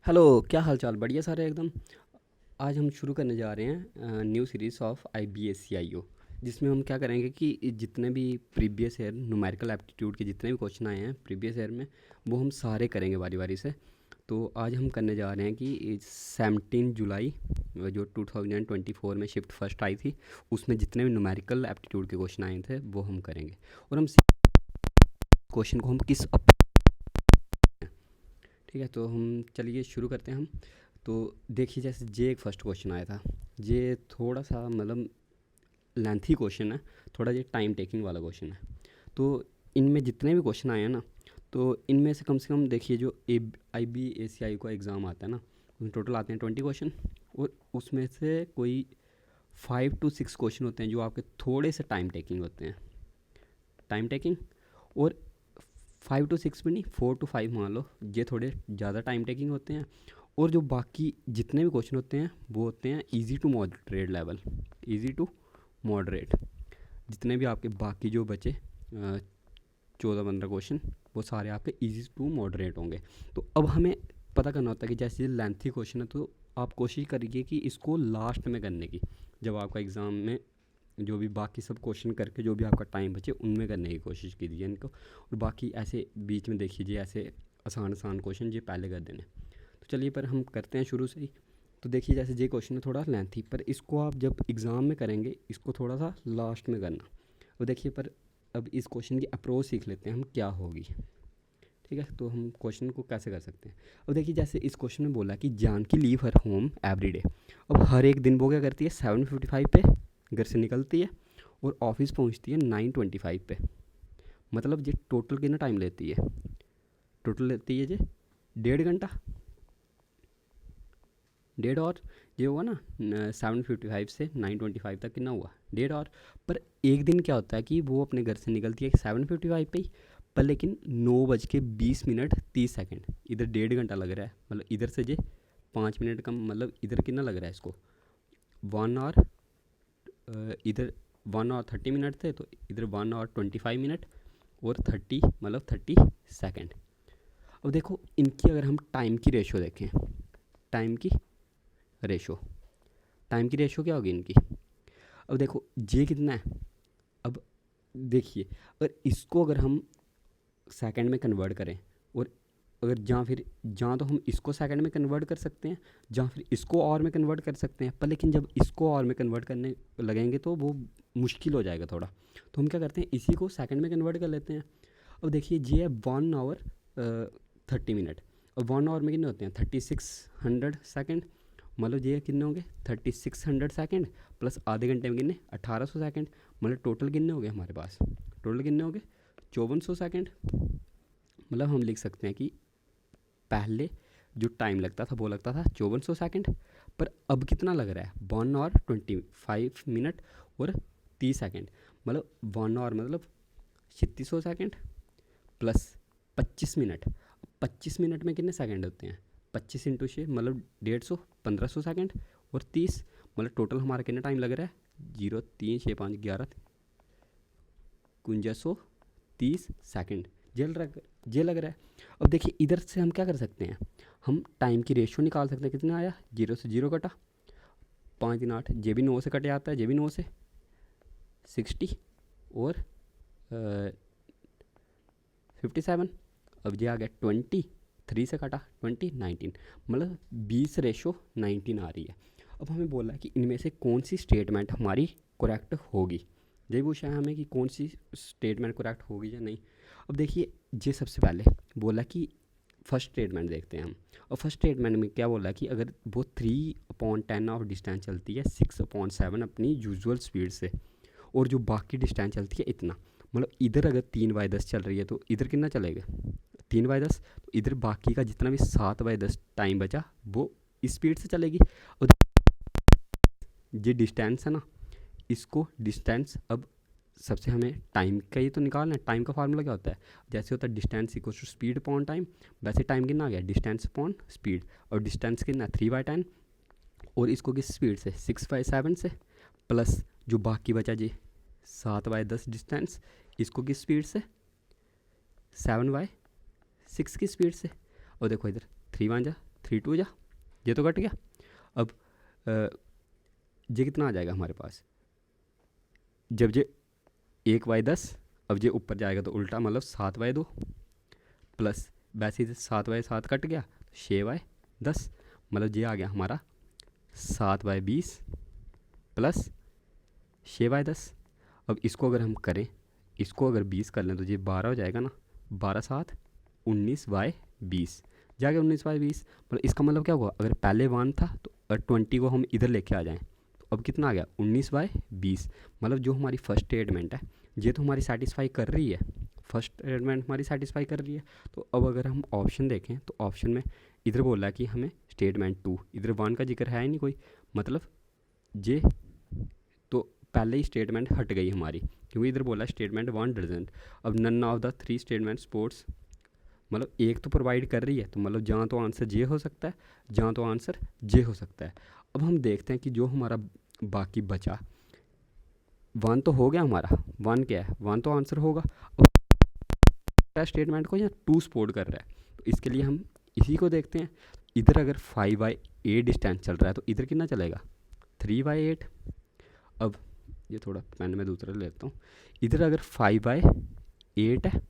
Hello, क्या हाल चाल? बढ़िया सारे एकदम। आज हम शुरू करने जा रहे हैं न्यू सीरीज़ ऑफ IBSCIO, जिसमें हम क्या करेंगे कि जितने भी प्रीवियस ईयर न्यूमेरिकल एप्टीट्यूड के जितने भी क्वेश्चन आए हैं प्रीवियस ईयर में, वो हम सारे करेंगे बारी बारी से। तो आज हम करने जा रहे हैं कि 17 जुलाई जो 2024 में शिफ्ट फर्स्ट आई थी, उसमें जितने भी न्यूमेरिकल एप्टीट्यूड के क्वेश्चन आए थे वो हम करेंगे। और हम क्वेश्चन को हम किस ठीक है, तो हम चलिए शुरू करते हैं हम। तो देखिए, जैसे जे एक फर्स्ट क्वेश्चन आया था। ये थोड़ा सा मतलब लेंथी क्वेश्चन है, थोड़ा ये टाइम टेकिंग वाला क्वेश्चन है। तो इनमें जितने भी क्वेश्चन आए हैं ना, तो इनमें से कम देखिए जो IBACI का एग्ज़ाम आता है ना, उसमें टोटल आते हैं 20 क्वेश्चन। और उसमें से कोई 5 to 6 क्वेश्चन होते हैं जो आपके थोड़े से टाइम टेकिंग होते हैं, टाइम टेकिंग। और 5 to 6 भी नहीं, 4 to 5 मान लो, ये थोड़े ज़्यादा टाइम टेकिंग होते हैं। और जो बाकी जितने भी क्वेश्चन होते हैं वो होते हैं easy to moderate level, easy to moderate. जितने भी आपके बाकी जो बचे 14-15 क्वेश्चन, वो सारे आपके इजी टू मॉडरेट होंगे। तो अब हमें पता करना होता है कि जैसे लेंथी क्वेश्चन है, तो आप कोशिश करिए कि इसको लास्ट में करने की, जब आपका एग्ज़ाम में जो भी बाकी सब क्वेश्चन करके जो भी आपका टाइम बचे उनमें करने की कोशिश कीजिए इनको। और बाकी ऐसे बीच में देखिए ऐसे आसान आसान क्वेश्चन ये पहले कर देने। तो चलिए पर हम करते हैं शुरू से ही। तो देखिए, जैसे ये क्वेश्चन है थोड़ा लेंथी, पर इसको आप जब एग्ज़ाम में करेंगे इसको थोड़ा सा लास्ट में करना। और देखिए, पर अब इस क्वेश्चन की अप्रोच सीख लेते हैं हम क्या होगी। ठीक है, तो हम क्वेश्चन को कैसे कर सकते हैं। अब देखिए, जैसे इस क्वेश्चन में बोला कि Janaki leave her home every day. अब हर एक दिन वो क्या करती है, 7:55 पे घर से निकलती है और ऑफिस पहुंचती है 9:25 पे। मतलब ये टोटल कितना टाइम लेती है, टोटल लेती है ये 1.5 घंटा, 1.5 और ये होगा ना 7:55 से 9:25 तक कितना हुआ, 1.5 और। पर एक दिन क्या होता है कि वो अपने घर से निकलती है 7:55 पे ही, पर लेकिन 9:20 मिनट 30 सेकेंड, इधर 1.5 घंटा लग रहा है। मतलब इधर से ये 5 मिनट कम, मतलब इधर कितना लग रहा है इसको 1 आवर, इधर 1 आवर 30 मिनट थे, तो इधर 1 आवर 25 मिनट और 30 मतलब 30 सेकेंड। अब देखो इनकी अगर हम टाइम की रेशो देखें, टाइम की रेशो, टाइम की रेशो क्या होगी इनकी। अब देखो ये कितना है, अब देखिए अगर इसको अगर हम सेकंड में कन्वर्ट करें, और अगर जहाँ तो हम इसको सेकंड में कन्वर्ट कर सकते हैं, जहाँ फिर इसको और में कन्वर्ट कर सकते हैं, पर लेकिन जब इसको और में कन्वर्ट करने लगेंगे तो वो मुश्किल हो जाएगा थोड़ा। तो हम क्या करते हैं, इसी को सेकंड में कन्वर्ट कर लेते हैं। अब देखिए ये है 1 आवर 30 मिनट, और 1 आवर में कितने होते हैं 3600 सेकेंड। मतलब ये कितने होंगे 3600 सेकेंड, प्लस आधे घंटे में कितने 1800 सेकेंड। मतलब टोटल कितने हो गए हमारे पास, टोटल कितने हो गए 5400 सेकेंड। मतलब हम लिख सकते हैं कि पहले जो टाइम लगता था वो लगता था 5400 सेकेंड, पर अब कितना लग रहा है 1 आवर 25 मिनट और 30 सेकेंड। मतलब 1 आवर मतलब 3600 सेकेंड प्लस 25 मिनट। 25 मिनट में कितने सेकंड होते हैं, 25 × 6 मतलब 150, 1500 सेकंड। और 30 मतलब टोटल हमारा कितना टाइम लग रहा है 0 3 6 5 11 5130 सेकंड जे लग रहा है। अब देखिए इधर से हम क्या कर सकते हैं, हम टाइम की रेशियो निकाल सकते हैं। कितना आया, 0 से 0 कटा, 5 × 8, जे भी 9 से कट जाता है, जे भी 9 से 60 और 57। अब ये आ गया 20, 3 से काटा 20 19, मतलब 20:19 आ रही है। अब हमें बोला कि इनमें से कौन सी स्टेटमेंट हमारी करेक्ट होगी। यही पूछा है हमें कि कौन सी स्टेटमेंट करेक्ट होगी या नहीं। अब देखिए ये सबसे पहले बोला कि फर्स्ट स्टेटमेंट देखते हैं हम। और फर्स्ट स्टेटमेंट में क्या बोला कि अगर वो 3/10 ऑफ डिस्टेंस चलती है 6/7 अपनी यूजुअल स्पीड से, और जो बाकी डिस्टेंस चलती है इतना, मतलब इधर अगर 3/10 चल रही है तो इधर कितना चलेगा 3/10, तो इधर बाकी का जितना भी 7/10 टाइम बचा वो इस स्पीड से चलेगी। और ये डिस्टेंस है ना, इसको डिस्टेंस अब सबसे हमें टाइम का ही तो निकालना है। टाइम का फार्मूला क्या होता है, जैसे होता है distance equal to speed upon time, वैसे टाइम कितना आ गया डिस्टेंस अपॉन स्पीड। और डिस्टेंस कितना 3/10, और इसको किस स्पीड से 6/7 से, प्लस जो बाकी बचा जी 7/10 डिस्टेंस, इसको किस स्पीड से 7/6 की स्पीड से। और देखो इधर 3 × 1 = 3 2 जा, ये तो कट गया। अब ये कितना आ जाएगा हमारे पास, जब ये 1/10, अब ये ऊपर जाएगा तो उल्टा, मतलब 7/2 प्लस वैसे ही 7/7 कट गया, 6/10, मतलब ये आ गया हमारा 7/20 प्लस 6/10। अब इसको अगर हम करें, इसको अगर 20 कर लें तो ये 12 हो जाएगा ना, 12×7 19/20, जाके 19/20, मतलब इसका मतलब क्या हुआ, अगर पहले 1 था तो 20 को हम इधर लेके आ जाएं तो अब कितना आ गया 19/20। मतलब जो हमारी फर्स्ट स्टेटमेंट है ये तो हमारी सेटिस्फाई कर रही है, फर्स्ट स्टेटमेंट हमारी सेटिस्फाई कर रही है। तो अब अगर हम ऑप्शन देखें तो ऑप्शन में इधर बोला है कि हमें स्टेटमेंट 2, इधर 1 का जिक्र है ही नहीं कोई, मतलब ये तो पहले ही स्टेटमेंट हट गई हमारी, क्योंकि इधर बोला स्टेटमेंट 1 डजंट। अब none of the 3 statement sports, मतलब एक तो प्रोवाइड कर रही है, तो मतलब जहाँ तो आंसर जे हो सकता है, जहाँ तो आंसर जे हो सकता है। अब हम देखते हैं कि जो हमारा बाकी बचा, 1 तो हो गया हमारा, 1 क्या है, 1 तो आंसर होगा। अब स्टेटमेंट को यहाँ 2 सपोर्ट कर रहा है, तो इसके लिए हम इसी को देखते हैं। इधर अगर 5/8 डिस्टेंस चल रहा है तो इधर कितना चलेगा 3/8। अब ये थोड़ा पेन में दूसरा लेता हूँ, इधर अगर 5/8 है,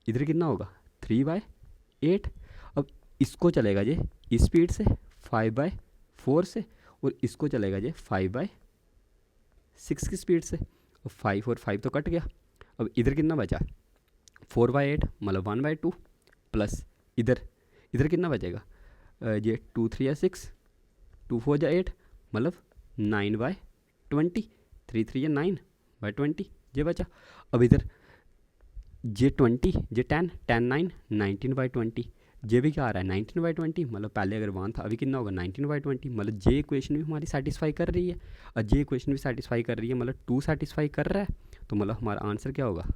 इधर कितना होगा 3/8। अब इसको चलेगा ये इस स्पीड से 5/4 से, और इसको चलेगा ये 5/6 की स्पीड से। अब 5 और 5 तो कट गया, अब इधर कितना बचा 4/8, मतलब 1/2 प्लस इधर कितना बचेगा, ये 2 3 6, 2 4 8, मतलब 9/20, 3 3 9/20 ये बचा। अब इधर जे 20, जे 10 10 9 19/20, ये भी क्या आ रहा है 19/20, मतलब पहले अगर 1 था अभी कितना होगा 19/20, मतलब जे इक्वेशन भी हमारी सेटिस्फाई कर रही है, और जे इक्वेशन भी सेटिस्फाई कर रही है, मतलब 2 सेटिस्फाई कर रहा है, तो मतलब हमारा आंसर क्या होगा,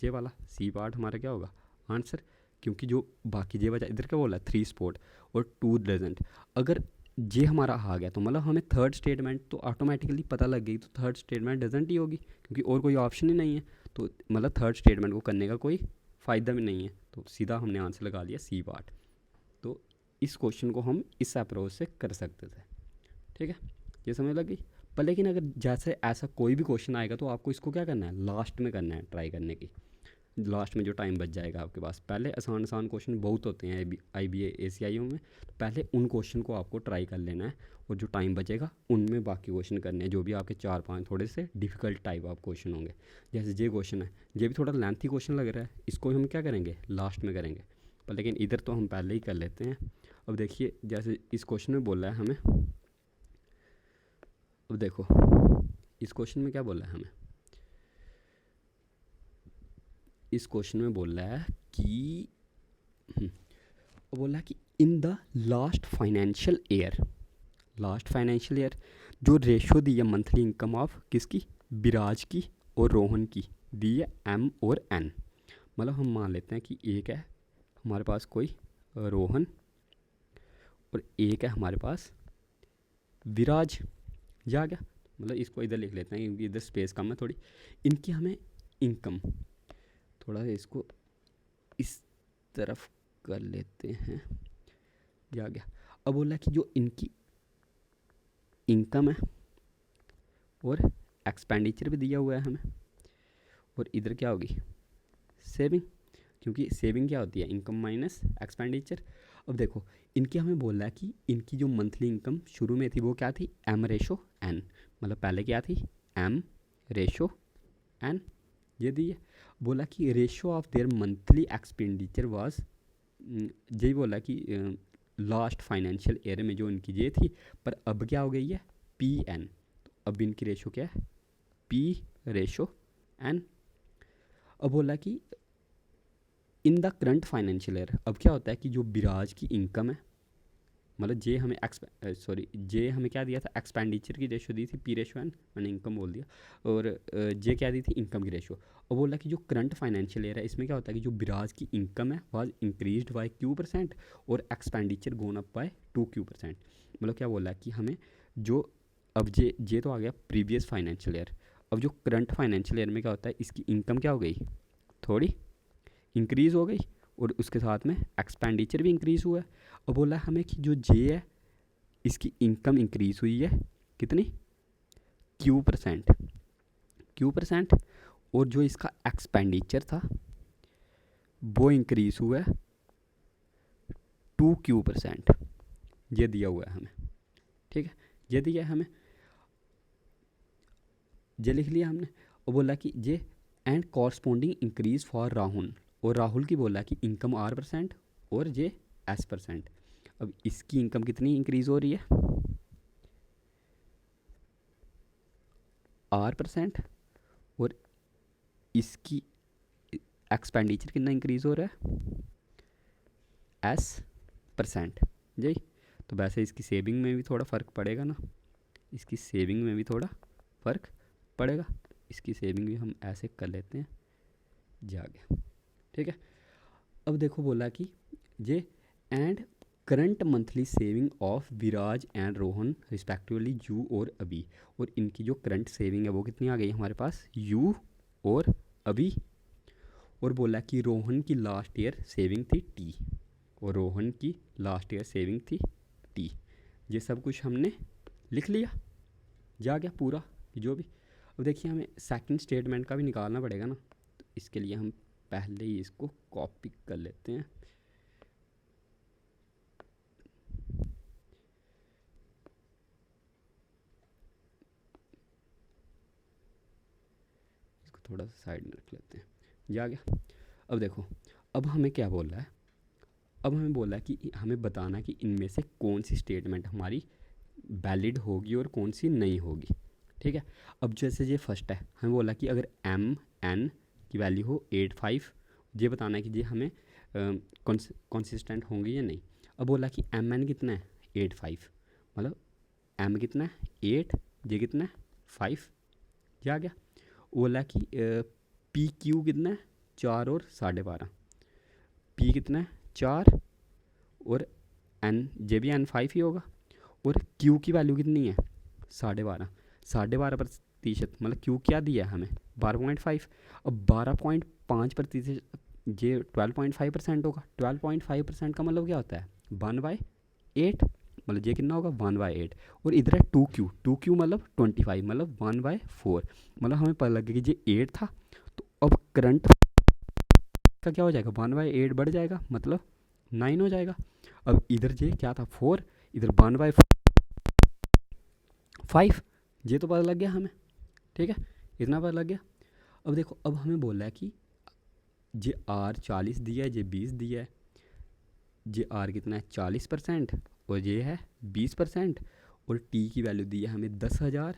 जे वाला सी पार्ट हमारा क्या होगा आंसर। क्योंकि जो बाकी जे बचा, इधर क्या बोला 3 स्पोर्ट और 2 डजंट, अगर जे हमारा आ गया तो मतलब हमें थर्ड स्टेटमेंट तो ऑटोमेटिकली पता लग गई, तो थर्ड स्टेटमेंट डजंट ही होगी, क्योंकि और कोई ऑप्शन ही नहीं है, तो मतलब थर्ड स्टेटमेंट को करने का कोई फ़ायदा भी नहीं है, तो सीधा हमने आंसर लगा लिया सी पार्ट। तो इस क्वेश्चन को हम इस अप्रोच से कर सकते थे, ठीक है, ये समझ लग गई। पर लेकिन अगर जैसे ऐसा कोई भी क्वेश्चन आएगा तो आपको इसको क्या करना है, लास्ट में करना है ट्राई करने की, लास्ट में जो टाइम बच जाएगा आपके पास। पहले आसान आसान क्वेश्चन बहुत होते हैं IBA ACIO में, तो पहले उन क्वेश्चन को आपको ट्राई कर लेना है, और जो टाइम बचेगा उनमें बाकी क्वेश्चन करने हैं, जो भी आपके 4-5 थोड़े से डिफ़िकल्ट टाइप ऑफ क्वेश्चन होंगे। जैसे ये क्वेश्चन है, ये भी थोड़ा लेंथी क्वेश्चन लग रहा है, इसको हम क्या करेंगे लास्ट में करेंगे, पर लेकिन इधर तो हम पहले ही कर लेते हैं। अब देखिए जैसे इस क्वेश्चन में बोला है हमें, अब देखो इस क्वेश्चन में क्या बोला है हमें, इस क्वेश्चन में बोल रहा है कि बोला है कि in the last financial year जो रेशो दी है मंथली इनकम ऑफ किसकी, विराज की और रोहन की दी है M और N। मतलब हम मान लेते हैं कि एक है हमारे पास कोई रोहन और एक है हमारे पास विराज, जा गया, मतलब इसको इधर लिख लेते हैं क्योंकि इधर स्पेस कम है थोड़ी। इनकी हमें इनकम, थोड़ा इसको इस तरफ कर लेते हैं, जा गया। अब बोला कि जो इनकी इनकम है और एक्सपेंडिचर भी दिया हुआ है हमें, और इधर क्या होगी सेविंग, क्योंकि सेविंग क्या होती है इनकम माइनस एक्सपेंडिचर। अब देखो इनकी हमें बोला है कि इनकी जो मंथली इनकम शुरू में थी वो क्या थी M/N, मतलब पहले क्या थी M/N, ये दी है। बोला कि ratio of their monthly expenditure was, यही बोला कि लास्ट फाइनेंशियल ईयर में जो इनकी ये थी, पर अब क्या हो गई है PN, तो अब इनकी रेशो क्या है P/N। अब बोला कि in the current financial year, अब क्या होता है कि जो विराज की इनकम है, मतलब जे हमें जे हमें क्या दिया था एक्सपेंडिचर की रेशो दी थी P/N, मैंने इनकम बोल दिया, और जे क्या दी थी इनकम की रेशो। और बोला कि जो करंट फाइनेंशियल ईयर है इसमें क्या होता है कि जो विराज की इनकम है वाज इंक्रीज्ड बाय Q% और expenditure gone up by 2Q%। मतलब क्या बोला कि हमें जो अब जे तो आ गया प्रीवियस फाइनेंशियल ईयर, अब जो करंट फाइनेंशियल ईयर में क्या होता है इसकी इनकम क्या हो गई थोड़ी इंक्रीज़ हो गई, और उसके साथ में एक्सपेंडिचर भी इंक्रीज़ हुआ है। और बोला है हमें कि जो जे है इसकी इनकम इंक्रीज़ हुई है कितनी, Q%, और जो इसका एक्सपेंडिचर था वो इंक्रीज़ हुआ है 2Q%। ये दिया हुआ है हमें, ठीक है, ये दिया है हमें, ये लिख लिया हमने। और बोला कि ये and corresponding increase for Rahul, और राहुल की बोला कि इनकम R% और ये S%। अब इसकी इनकम कितनी इंक्रीज़ हो रही है, R%, और इसकी एक्सपेंडिचर कितना इंक्रीज़ हो रहा है, S% जी। तो वैसे इसकी सेविंग में भी थोड़ा फ़र्क पड़ेगा ना, इसकी सेविंग में भी थोड़ा फ़र्क पड़ेगा। इसकी सेविंग भी हम ऐसे कर लेते हैं, जा गया, ठीक है। अब देखो बोला कि ये and current monthly saving of Viraj and Rohan respectively you और अभी, और इनकी जो करंट सेविंग है वो कितनी आ गई हमारे पास, यू और अभी। और बोला कि रोहन की लास्ट ईयर सेविंग थी T, और रोहन की लास्ट ईयर सेविंग थी T। ये सब कुछ हमने लिख लिया, जा गया पूरा जो भी। अब देखिए हमें सेकंड स्टेटमेंट का भी निकालना पड़ेगा ना, तो इसके लिए हम पहले ही इसको कॉपी कर लेते हैं। इसको थोड़ा सा साइड में रख लेते हैं, जा गया। अब देखो, अब हमें क्या बोल रहा है, अब हमें बोला है कि हमें बताना कि इनमें से कौन सी स्टेटमेंट हमारी वैलिड होगी और कौन सी नहीं होगी, ठीक है। अब जैसे ये फर्स्ट है, हमें बोला कि अगर MN की वैल्यू हो 85, ये बताना है कि ये हमें कंसिस्टेंट होंगी या नहीं। अब बोला कि MN कितना है 85, मतलब M कितना है 8, ये कितना है 5, ये आ गया। बोला कि PQ कितना है 4 और 12.5, P कितना है 4 और N, ये भी N5 ही होगा। और Q की वैल्यू कितनी है 12.5%, मतलब Q क्या दिया है हमें 12.5। अब 12.5% ये 12.5% होगा। 12.5% का मतलब क्या होता है 1/8, मतलब ये कितना होगा 1/8। और इधर है 2Q मतलब 25, मतलब 1/4, मतलब हमें पता लग गया कि ये 8 था, तो अब करंट का क्या हो जाएगा 1/8 बढ़ जाएगा, मतलब 9 हो जाएगा। अब इधर ये क्या था 4, इधर 1/5, ये तो पता लग गया हमें, ठीक है, इतना पता लग गया। अब देखो, अब हमें बोला है कि ये R 40 दिया है, ये 20 दिया है, ये R कितना है 40% और ये है 20%, और T की वैल्यू दी है हमें 10,000,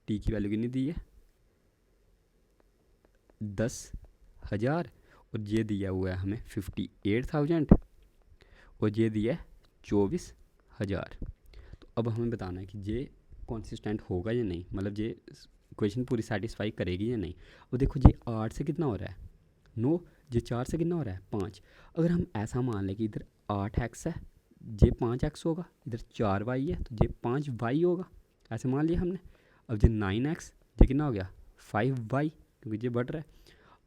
T की वैल्यू कितनी दी है 10,000, और ये दिया हुआ है हमें 58,000, और ये दिया है 24,000। तो अब हमें बताना है कि ये कंसिस्टेंट होगा या नहीं, मतलब ये इक्वेशन पूरी सेटिस्फाई करेगी या नहीं। और देखो ये 8 से कितना हो रहा है 9, ये 4 से कितना हो रहा है 5। अगर हम ऐसा मान लें कि इधर 8x है, ये 5x होगा, इधर 4y है तो ये 5y होगा, ऐसे मान लिया हमने। अब ये 9x, ये कितना हो गया 5y, क्योंकि ये बढ़ रहा है।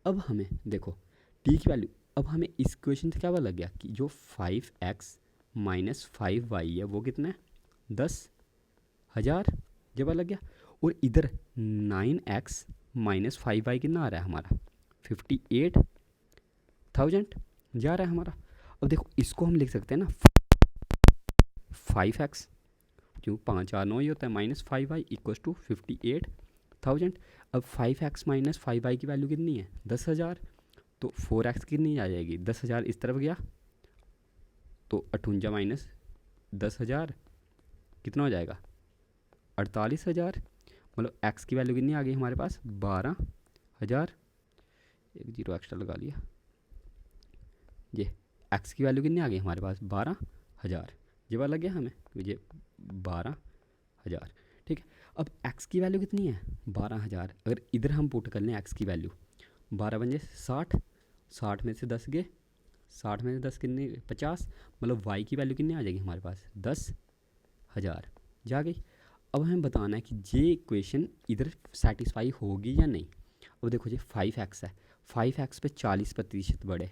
अब हमें देखो t की वैल्यू, अब हमें इस क्वेश्चन से क्या पता लग गया कि जो 5x माइनस 5y है वो कितना है 10,000, ये पता लग गया। और इधर 9x माइनस 5y कितना आ रहा है हमारा 58,000 जा रहा है हमारा। अब देखो इसको हम लिख सकते हैं ना 5x, क्यों 5 4 9 ही होता है, माइनस 5y इक्वल्स टू 58,000। अब 5x माइनस 5y की वैल्यू कितनी है 10,000, तो 4x कितनी आ जाएगी 10,000 इस तरफ गया तो 58 माइनस 10,000 कितना हो जाएगा 48,000, मतलब x की वैल्यू कितनी आ गई हमारे पास 12,000, एक जीरो एक्स्ट्रा लगा लिया, ये x की वैल्यू कितनी आ गई हमारे पास 12,000, ये वाला लग गया हमें, ये 12,000, ठीक है। अब x की वैल्यू कितनी है 12,000, अगर इधर हम पुट कर लें x की वैल्यू 12 बन जाए 60, 60 में से 10 गए, 60 में से 10 कितने 50, मतलब y की वैल्यू कितनी आ जाएगी हमारे पास 10,000 जा गई। अब हमें बताना है कि ये इक्वेशन इधर सेटिस्फाई होगी या नहीं। अब देखो ये 5x है, 5x पे 40% बढ़े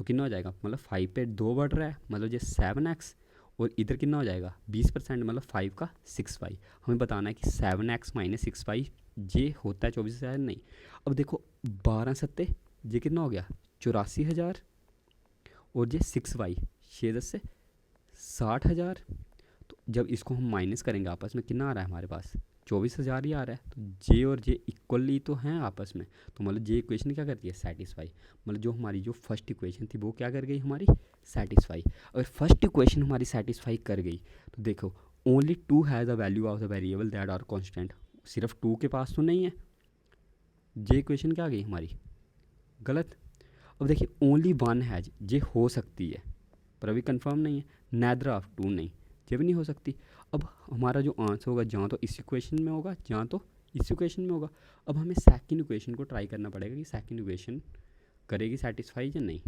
तो कितना हो जाएगा, मतलब 5 पे 2 बढ़ रहा है, मतलब ये 7x, और इधर कितना हो जाएगा 20%, मतलब 5 का 6y। हमें बताना है कि 7x माइनस 6y ये होता है 24,000 नहीं। अब देखो 12 सत्ते ये कितना हो गया 84,000, और ये 6y 6 10 से 60,000। तो जब इसको हम माइनस करेंगे आपस में कितना आ रहा है हमारे पास 24,000 ही आ रहा है। तो जे और जे इक्वली तो हैं आपस में, तो मतलब जे इक्वेशन क्या करती है सेटिस्फाई, मतलब जो हमारी जो फर्स्ट इक्वेशन थी वो क्या कर गई हमारी सेटिस्फाई। अगर फर्स्ट इक्वेशन हमारी सेटिस्फाई कर गई तो देखो only 2 has a value of the variable that are constant, सिर्फ 2 के पास तो नहीं है, जे इक्वेशन क्या आ गई हमारी गलत। अब देखिए ओनली 1 हैज, ये हो सकती है पर अभी कंफर्म नहीं है, नैदर ऑफ 2 नहीं, ये भी नहीं हो सकती। अब हमारा जो आंसर होगा जहाँ तो इस इक्वेशन में होगा जहाँ तो इस इक्वेशन में होगा। अब हमें सेकंड इक्वेशन को ट्राई करना पड़ेगा कि सेकंड इक्वेशन करेगी सेटिस्फाई या नहीं।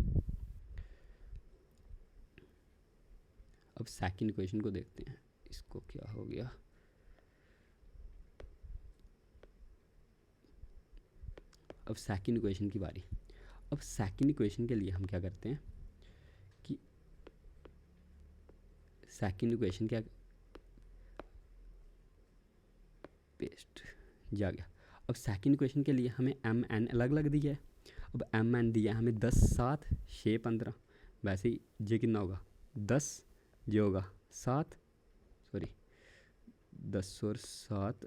अब सेकंड इक्वेशन को देखते हैं, इसको क्या हो गया, अब सेकंड इक्वेशन की बारी। अब सेकंड इक्वेशन के लिए हम क्या करते हैं कि सेकंड इक्वेशन क्या पेस्ट जा गया। अब सेकंड इक्वेशन के लिए हमें एम एन अलग अलग दिया है। अब एम एन दिया है हमें 10 7 6 15, वैसे ही जे कितना होगा 10, जे होगा 7, सॉरी 10 और 7,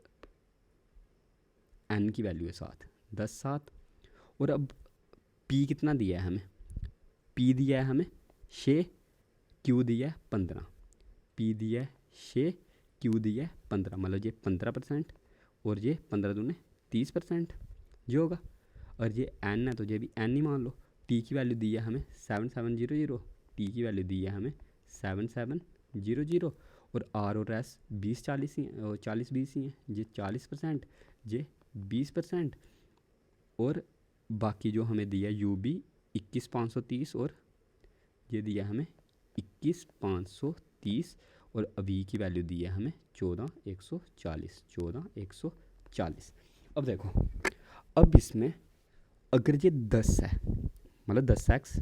एन की वैल्यू है 7, 10 7। और अब पी कितना दिया है हमें, पी दिया है हमें 6, क्यू दिया है 15, पी दिया है 6, क्यू दिया है 15, मतलब ये 15% और ये 15 दूने 30% जो होगा। और ये एन है तो ये भी एन ही मान लो। टी की वैल्यू दी है हमें 7700, टी की वैल्यू दी है हमें 7700, और आर और एस 20-40 ही और 40-20 ही हैं, ये 40%, ये 20%, और बाकी जो हमें दिया यू बी 21,530, और ये दिया हमें 21,530, और अभी की वैल्यू दी है हमें 14,140, 14,140। अब देखो अब इसमें अगर ये 10 है मतलब 10x,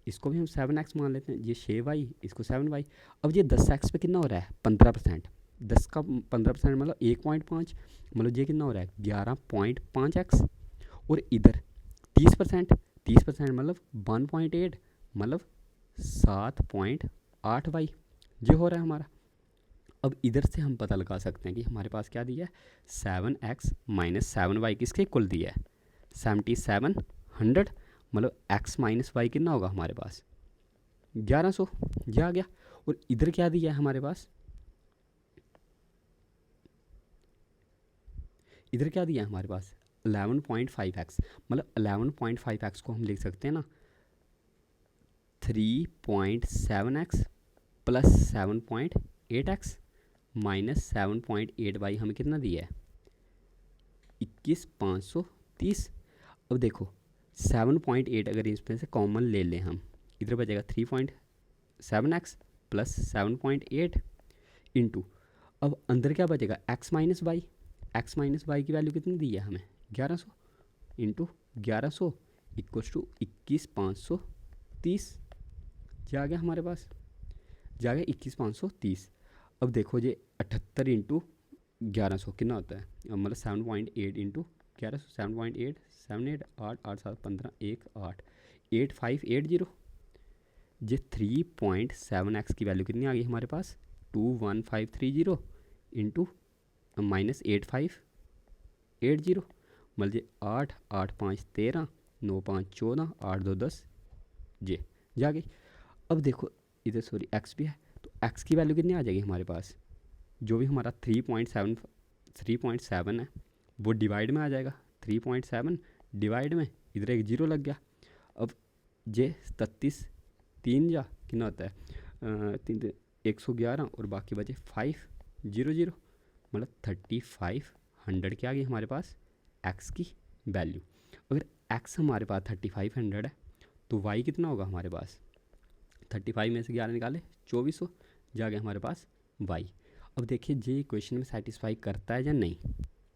इसको भी हम 7x मान लेते हैं, ये 6y इसको 7y। अब ये 10x पे कितना हो रहा है 15%, 10 का 15% मतलब 1.5, मतलब ये कितना हो रहा है 11.5x, और इधर 30%, 30% मतलब 1.8, मतलब 7.8y ये हो रहा है हमारा। अब इधर से हम पता लगा सकते हैं कि हमारे पास क्या दिया है 7x माइनस 7y किसके इक्वल दिया है 7700, मतलब x माइनस वाई कितना होगा हमारे पास 1100, ये आ गया। और इधर क्या दिया है हमारे पास, इधर क्या दिया है हमारे पास 11.5x, मतलब 11.5x को हम लिख सकते हैं ना 3.7x plus 7.8x minus 7.8y हमें कितना दिया है 21,530। अब देखो 7.8 अगर इसमें से कॉमन ले लें हम, इधर बचेगा 3.7x प्लस 7.8 इंटू, अब अंदर क्या बचेगा x minus y, x minus y की वैल्यू कितनी दी है हमें 1100 इंटू 1100 इक्वल्स टू 21,530, जा गया हमारे पास, जा गया 21,530। अब देखो ये 78 इंटू 1100 कितना होता है, मतलब 7.8 इंटू 1100, 7.8 7 8 8 8 7 15 1 8 8580, ये 3.7x की वैल्यू कितनी आ गई हमारे पास 21530 इंटू माइनस 8580, मतलब ये 8 8 5 13 9 5 14 8 2 10 ये जा गई। अब देखो इधर सॉरी x भी है, तो x की वैल्यू कितनी आ जाएगी हमारे पास, जो भी हमारा 3.7 है वो डिवाइड में आ जाएगा, 3.7 डिवाइड में इधर एक जीरो लग गया। अब ये 33 3 जा कितना होता है 111, और बाकी बचे 500, मतलब 3500 की आ गई हमारे पास x की वैल्यू। अगर x हमारे पास 3500 है तो y कितना होगा हमारे पास, 35 में से 11 निकाले 2400, जा गया हमारे पास y। अब देखिए ये इक्वेशन में सेटिस्फाई करता है या नहीं,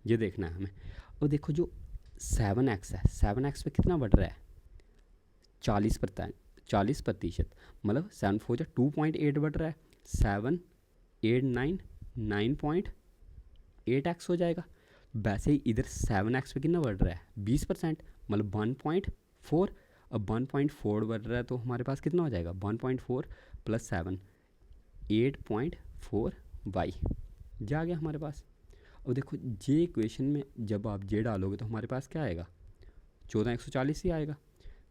ये देखना है हमें। अब देखो जो 7x है 7x पे कितना बढ़ रहा है 40%, 40%, मतलब 7 4 जा 2.8 बढ़ रहा है, 7 8 9 9.8x हो जाएगा। वैसे ही इधर 7x पे कितना बढ़ रहा है 20%, मतलब 1.4। अब 1.4 बढ़ रहा है तो हमारे पास कितना हो जाएगा 1.4 + 7 8.4y जा गया हमारे पास। अब देखो जे इक्वेशन में जब आप जे डालोगे तो हमारे पास क्या आएगा 14 140 ही आएगा,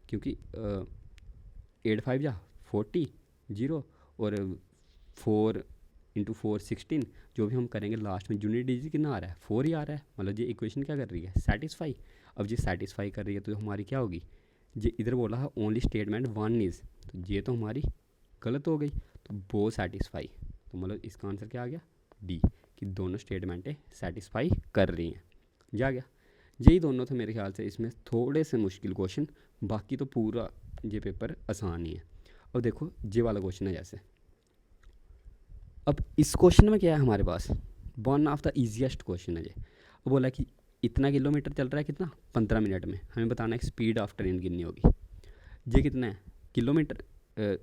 क्योंकि 8 5 जा 40 0 और 4 × 4 16, जो भी हम करेंगे लास्ट में यूनिट डिजिट कितना आ रहा है 4 ही आ रहा है, मतलब ये इक्वेशन क्या कर रही है सेटिस्फाई। अब ये सेटिस्फाई कर रही है तो हमारी क्या होगी, ये इधर बोला है ओनली स्टेटमेंट 1 इज़, तो ये तो हमारी गलत हो गई, तो वो सेटिस्फाई, तो मतलब इसका आंसर क्या आ गया डी, कि दोनों स्टेटमेंटें सेटिस्फाई कर रही हैं। जा गया, यही दोनों थे मेरे ख्याल से इसमें थोड़े से मुश्किल क्वेश्चन, बाकी तो पूरा ये पेपर आसान ही है। अब देखो ये वाला क्वेश्चन है जैसे, अब इस क्वेश्चन में क्या है हमारे पास, one of the easiest question है ये। वो बोला कि इतना किलोमीटर चल रहा है कितना 15 मिनट में, हमें बताना है स्पीड ऑफ ट्रेन कितनी होगी। ये कितना है किलोमीटर,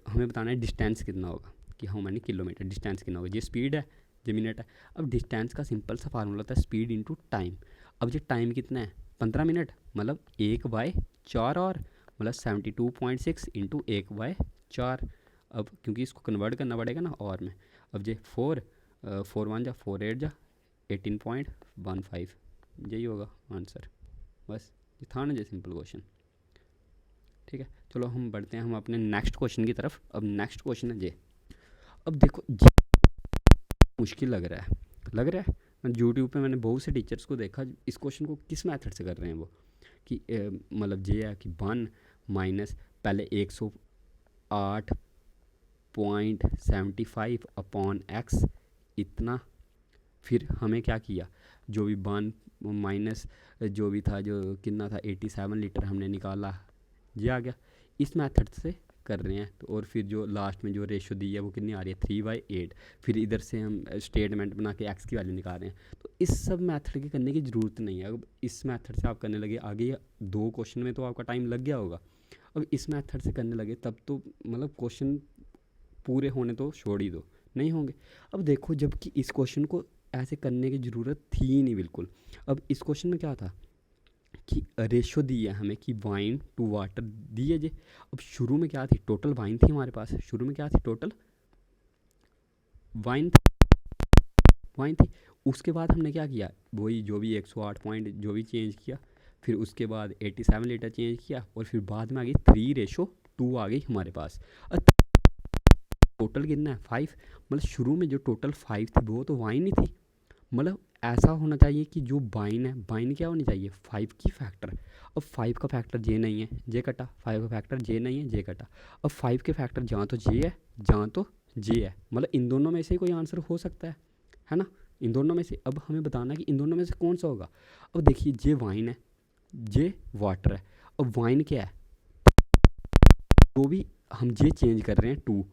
हमें बताना है डिस्टेंस कितना होगा, कि हाउ मैनी किलोमीटर, डिस्टेंस कितना होगा, ये स्पीड है ये मिनट है। अब डिस्टेंस का सिंपल सा फार्मूला होता है स्पीड इंटू टाइम। अब ये टाइम कितना है 15 मिनट, मतलब 1/4 और मतलब 72.6 × 1/4। अब क्योंकि इसको कन्वर्ट करना पड़ेगा ना और में, अब ये 4 4 1 जा 4 8 जा 18.15, यही होगा आंसर। बस ये था ना ये सिंपल क्वेश्चन। ठीक है, चलो हम बढ़ते हैं हम अपने नेक्स्ट क्वेश्चन की तरफ। अब नेक्स्ट क्वेश्चन है ये। अब देखो ये मुश्किल लग रहा है मैं यूट्यूब पे मैंने बहुत से टीचर्स को देखा इस क्वेश्चन को किस मेथड से कर रहे हैं वो, कि मतलब ये है कि 1 माइनस पहले 108.75 अपॉन x इतना, फिर हमें क्या किया जो भी 1 माइनस जो भी था जो कितना था 87 लीटर हमने निकाला, ये आ गया। इस मेथड से कर रहे हैं तो, और फिर जो लास्ट में जो रेशो दी है वो कितनी आ रही है 3/8। फिर इधर से हम स्टेटमेंट बना के एक्स की वैल्यू निकाल रहे हैं। तो इस सब मेथड के करने की ज़रूरत नहीं है। अब इस मेथड से आप करने लगे आगे 2 क्वेश्चन में तो आपका टाइम लग गया होगा, अब इस मेथड से करने लगे तब तो मतलब क्वेश्चन पूरे होने तो छोड़ ही दो, नहीं होंगे। अब देखो जबकि इस क्वेश्चन को ऐसे करने की ज़रूरत थी ही नहीं बिल्कुल। अब इस क्वेश्चन में क्या था कि रेशो दी है हमें कि वाइन टू वाटर दी है जे। अब शुरू में क्या थी टोटल वाइन थी हमारे पास, शुरू में क्या थी टोटल वाइन थी। उसके बाद हमने क्या किया वही जो भी 108 पॉइंट जो भी चेंज किया, फिर उसके बाद 87 लीटर चेंज किया और फिर बाद में आ गई 3:2 आ गई हमारे पास। टोटल कितना है 5, मतलब शुरू में जो टोटल 5 थी वो तो वाइन ही थी। मतलब ऐसा होना चाहिए कि जो बाइन है बाइन क्या होनी चाहिए 5 की फैक्टर। अब 5 का फैक्टर जे नहीं है जे कटा, 5 का फैक्टर जे नहीं है जे कटा। अब 5 के फैक्टर जहाँ तो जे है जहाँ तो जे है, मतलब इन दोनों में से कोई आंसर हो सकता है ना, इन दोनों में से। अब हमें बताना है कि इन दोनों में से कौन सा होगा। अब देखिए जे वाइन है जे वाटर है। अब वाइन क्या है तो भी हम जे चेंज कर रहे हैं 2,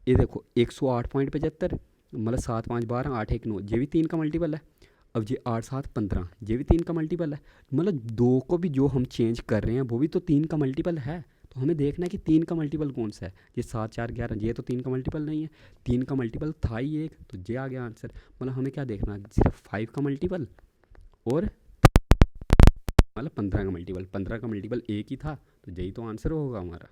ये देखो 108.75 मतलब 7 5 12 8 1 9, ये भी 3 का मल्टीपल है। अब ये 8 7 15 ये भी 3 का मल्टीपल है, मतलब 2 को भी जो हम चेंज कर रहे हैं वो भी तो 3 का मल्टीपल है। तो हमें देखना है कि 3 का मल्टीपल कौन सा है। ये 7 4 11 ये तो 3 का मल्टीपल नहीं है, 3 का मल्टीपल था ही एक, तो ये आ गया आंसर। मतलब हमें क्या देखना है सिर्फ 5 का मल्टीपल और मतलब 15 का मल्टीपल, 15 का मल्टीपल एक ही था, तो यही तो आंसर होगा हमारा।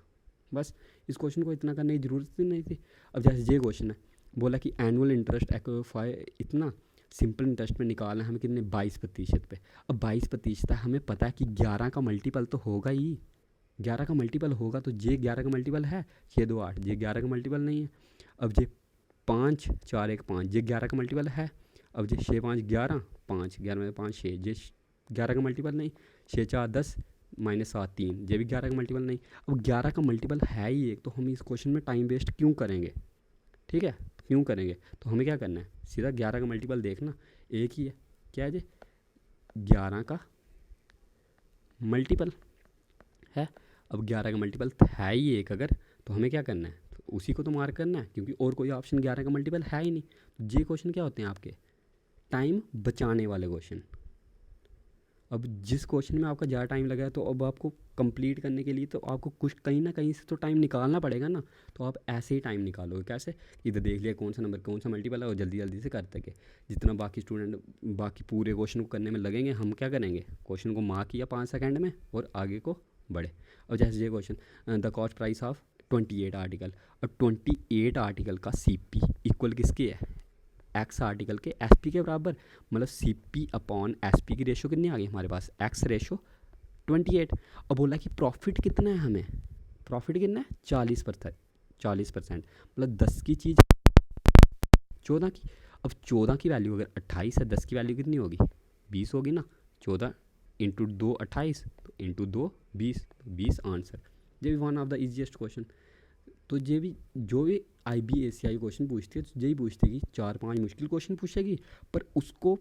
बस इस क्वेश्चन को इतना करने की ज़रूरत ही नहीं थी। अब जैसे ये क्वेश्चन है बोला कि एनुअल इंटरेस्ट इतना सिंपल इंटरेस्ट में निकालना है हमें कितने 22% पे। अब 22% हमें पता है कि 11 का मल्टीपल तो होगा ही, 11 का मल्टीपल होगा, तो ये 11 का मल्टीपल है 6 2 8, ये 11 का मल्टीपल नहीं है। अब ये 5 4 1 5 ये 11 का मल्टीपल है। अब ये 6 5 11 5 11 में 5 6 ये 11 का मल्टीपल नहीं, 6 4 10 -7 3 ये भी 11 का मल्टीपल नहीं। अब 11 का मल्टीपल है ही एक, तो हम इस क्वेश्चन में टाइम वेस्ट क्यों करेंगे, ठीक है क्यों करेंगे। तो हमें क्या करना है सीधा 11 का मल्टीपल देखना एक ही है, क्या है जी 11 का मल्टीपल है। अब 11 का मल्टीपल है ही एक अगर, तो हमें क्या करना है तो उसी को तो मार्क करना है, क्योंकि और कोई ऑप्शन 11 का मल्टीपल है ही नहीं। तो ये क्वेश्चन क्या होते हैं आपके टाइम बचाने वाले क्वेश्चन। अब जिस क्वेश्चन में आपका ज़्यादा टाइम लगा है तो अब आपको कंप्लीट करने के लिए तो आपको कुछ कहीं ना कहीं से तो टाइम निकालना पड़ेगा ना। तो आप ऐसे ही टाइम निकालोगे कैसे, इधर देख लिया कौन सा नंबर कौन सा मल्टीपल है और जल्दी जल्दी से कर सके। जितना बाकी स्टूडेंट बाकी पूरे क्वेश्चन को करने में लगेंगे, हम क्या करेंगे, क्वेश्चन को मार्क किया 5 सेकेंड में और आगे को बढ़े। और जैसे ये question, the cost price of 28 article, और 28 आर्टिकल का CP इक्वल किसके है, एक्स आर्टिकल के SP के बराबर। मतलब CP अपॉन SP की रेशो कितनी आ गई हमारे पास, X रेशो 28। अब बोला कि प्रॉफिट कितना है, हमें प्रॉफिट कितना है 40%। मतलब 10 की चीज़ 14 की। अब 14 की वैल्यू अगर 28 है, 10 की वैल्यू कितनी होगी 20 होगी ना। 14 इंटू 2 28, तो इंटू 2 20, 20 आंसर। ये भी one of the easiest question. तो ये भी जो भी IBACI क्वेश्चन पूछती है तो यही पूछती है कि 4-5 मुश्किल क्वेश्चन पूछेगी, पर उसको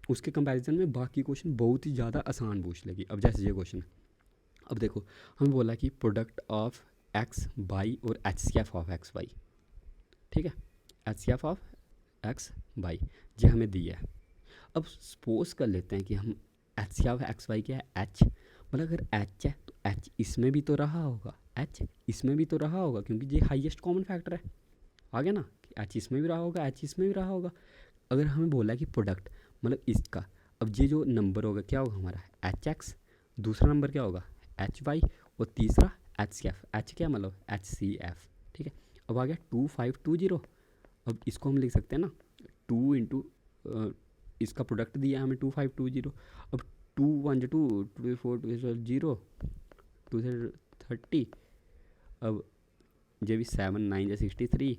उसके कंपैरिजन में बाकी क्वेश्चन बहुत ही ज़्यादा आसान पूछ लेगी। अब जैसे ये क्वेश्चन, अब देखो हमें बोला कि प्रोडक्ट ऑफ एक्स बाई और HCF ऑफ एक्स बाई, ठीक है, HCF ऑफ एक्स बाई ये हमें दिया है। अब सपोज कर लेते हैं कि हम HCF ऑफ एक्स बाई क्या है, H, मतलब अगर H है तो H इसमें भी तो रहा होगा, H इसमें भी तो रहा होगा, क्योंकि ये हाईएस्ट कॉमन फैक्टर है। आ गया ना कि H इसमें भी रहा होगा, H इसमें भी रहा होगा। अगर हमें बोला कि प्रोडक्ट मतलब इसका, अब ये जो नंबर होगा क्या होगा हमारा HX, दूसरा नंबर क्या होगा HY, और तीसरा HCF, H क्या मतलब HCF, ठीक है। अब आ गया 2520। अब इसको हम लिख सकते हैं ना 2 इंटू इसका प्रोडक्ट दिया हमें 2520। अब 2 1 2 2 4 2 0 2 से 30, अब ये भी 7 9 जा 63,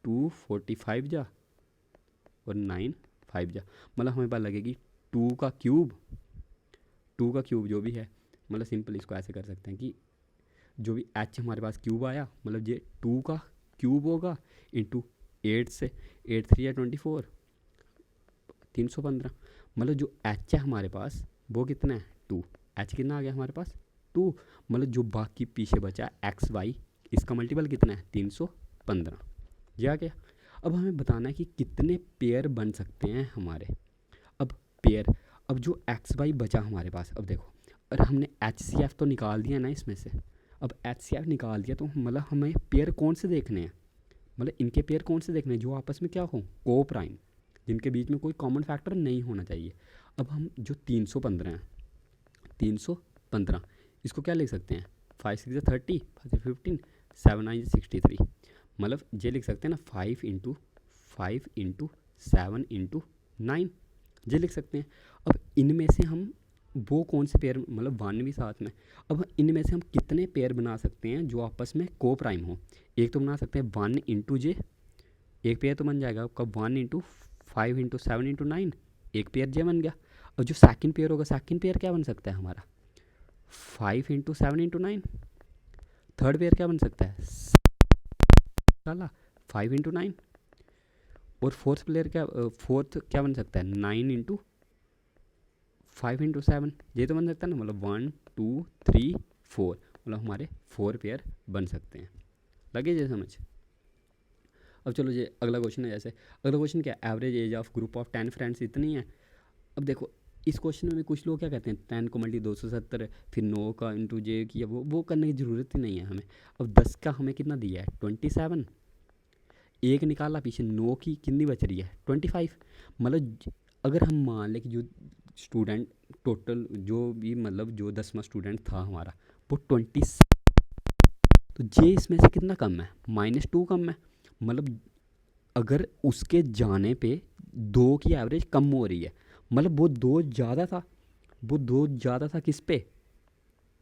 2 45 जा और 9 5 जा, मतलब हमें पता लगेगी 2 का क्यूब जो भी है, मतलब सिंपल इसको ऐसे कर सकते हैं कि जो भी H हमारे पास क्यूब आया, मतलब ये 2 का क्यूब होगा इंटू 8 से 8 3 या 24 315। मतलब जो H है हमारे पास वो कितना है 2, H कितना आ गया हमारे पास 2, मतलब जो बाकी पीछे बचा XY इसका मल्टीपल कितना है 315, ये आ गया। अब हमें बताना है कि कितने पेयर बन सकते हैं हमारे। अब पेयर, अब जो XY बचा हमारे पास, अब देखो और हमने HCF तो निकाल दिया ना इसमें से। अब HCF निकाल दिया तो मतलब हमें पेयर कौन से देखने हैं, मतलब इनके पेयर कौन से देखने हैं जो आपस में क्या हो को प्राइम, जिनके बीच में कोई कॉमन फैक्टर नहीं होना चाहिए। अब हम जो 315 हैं, 315 इसको क्या लिख सकते हैं 5 6 30 5 15 7 9 63, मतलब ये लिख सकते हैं ना 5 इंटू 7 इंटू 9, ये लिख सकते हैं। अब इनमें से हम वो कौन से पेयर, मतलब 1 भी साथ में, अब इनमें से हम कितने पेयर बना सकते हैं जो आपस में को प्राइम हो। एक तो बना सकते हैं 1 इंटू जे, एक पेयर तो बन जाएगा आपका 1 इंटू 5 इंटू 7 इंटू 9, एक पेयर जे बन गया। और जो सेकंड पेयर होगा, सेकंड पेयर क्या बन सकता है हमारा 5 इंटू 7 इंटू 9, थर्ड पेयर क्या बन सकता है 5 इंटू 9, और फोर्थ क्या बन सकता है 9 इंटू 5 इंटू 7, ये तो बन सकता है ना, मतलब 1 2 3 4, मतलब हमारे 4 पेयर बन सकते हैं। लगे ये समझ। अब चलो ये अगला क्वेश्चन है, जैसे अगला क्वेश्चन क्या है, average age of group of 10 friends इतनी है। अब देखो इस क्वेश्चन में कुछ लोग क्या कहते हैं 10 को मल्टी 270 फिर 9 का इंटू जे किया, वो करने की ज़रूरत ही नहीं है हमें। अब 10 का हमें कितना दिया है 27, एक निकाला पीछे 9 की कितनी बच रही है 25। मतलब अगर हम मान लें कि जो स्टूडेंट टोटल जो भी मतलब जो 10वां स्टूडेंट था हमारा वो 20, तो जे इसमें से कितना कम है -2 कम है। मतलब अगर उसके जाने पे 2 की एवरेज कम हो रही है, मतलब वो 2 ज़्यादा था किस पे,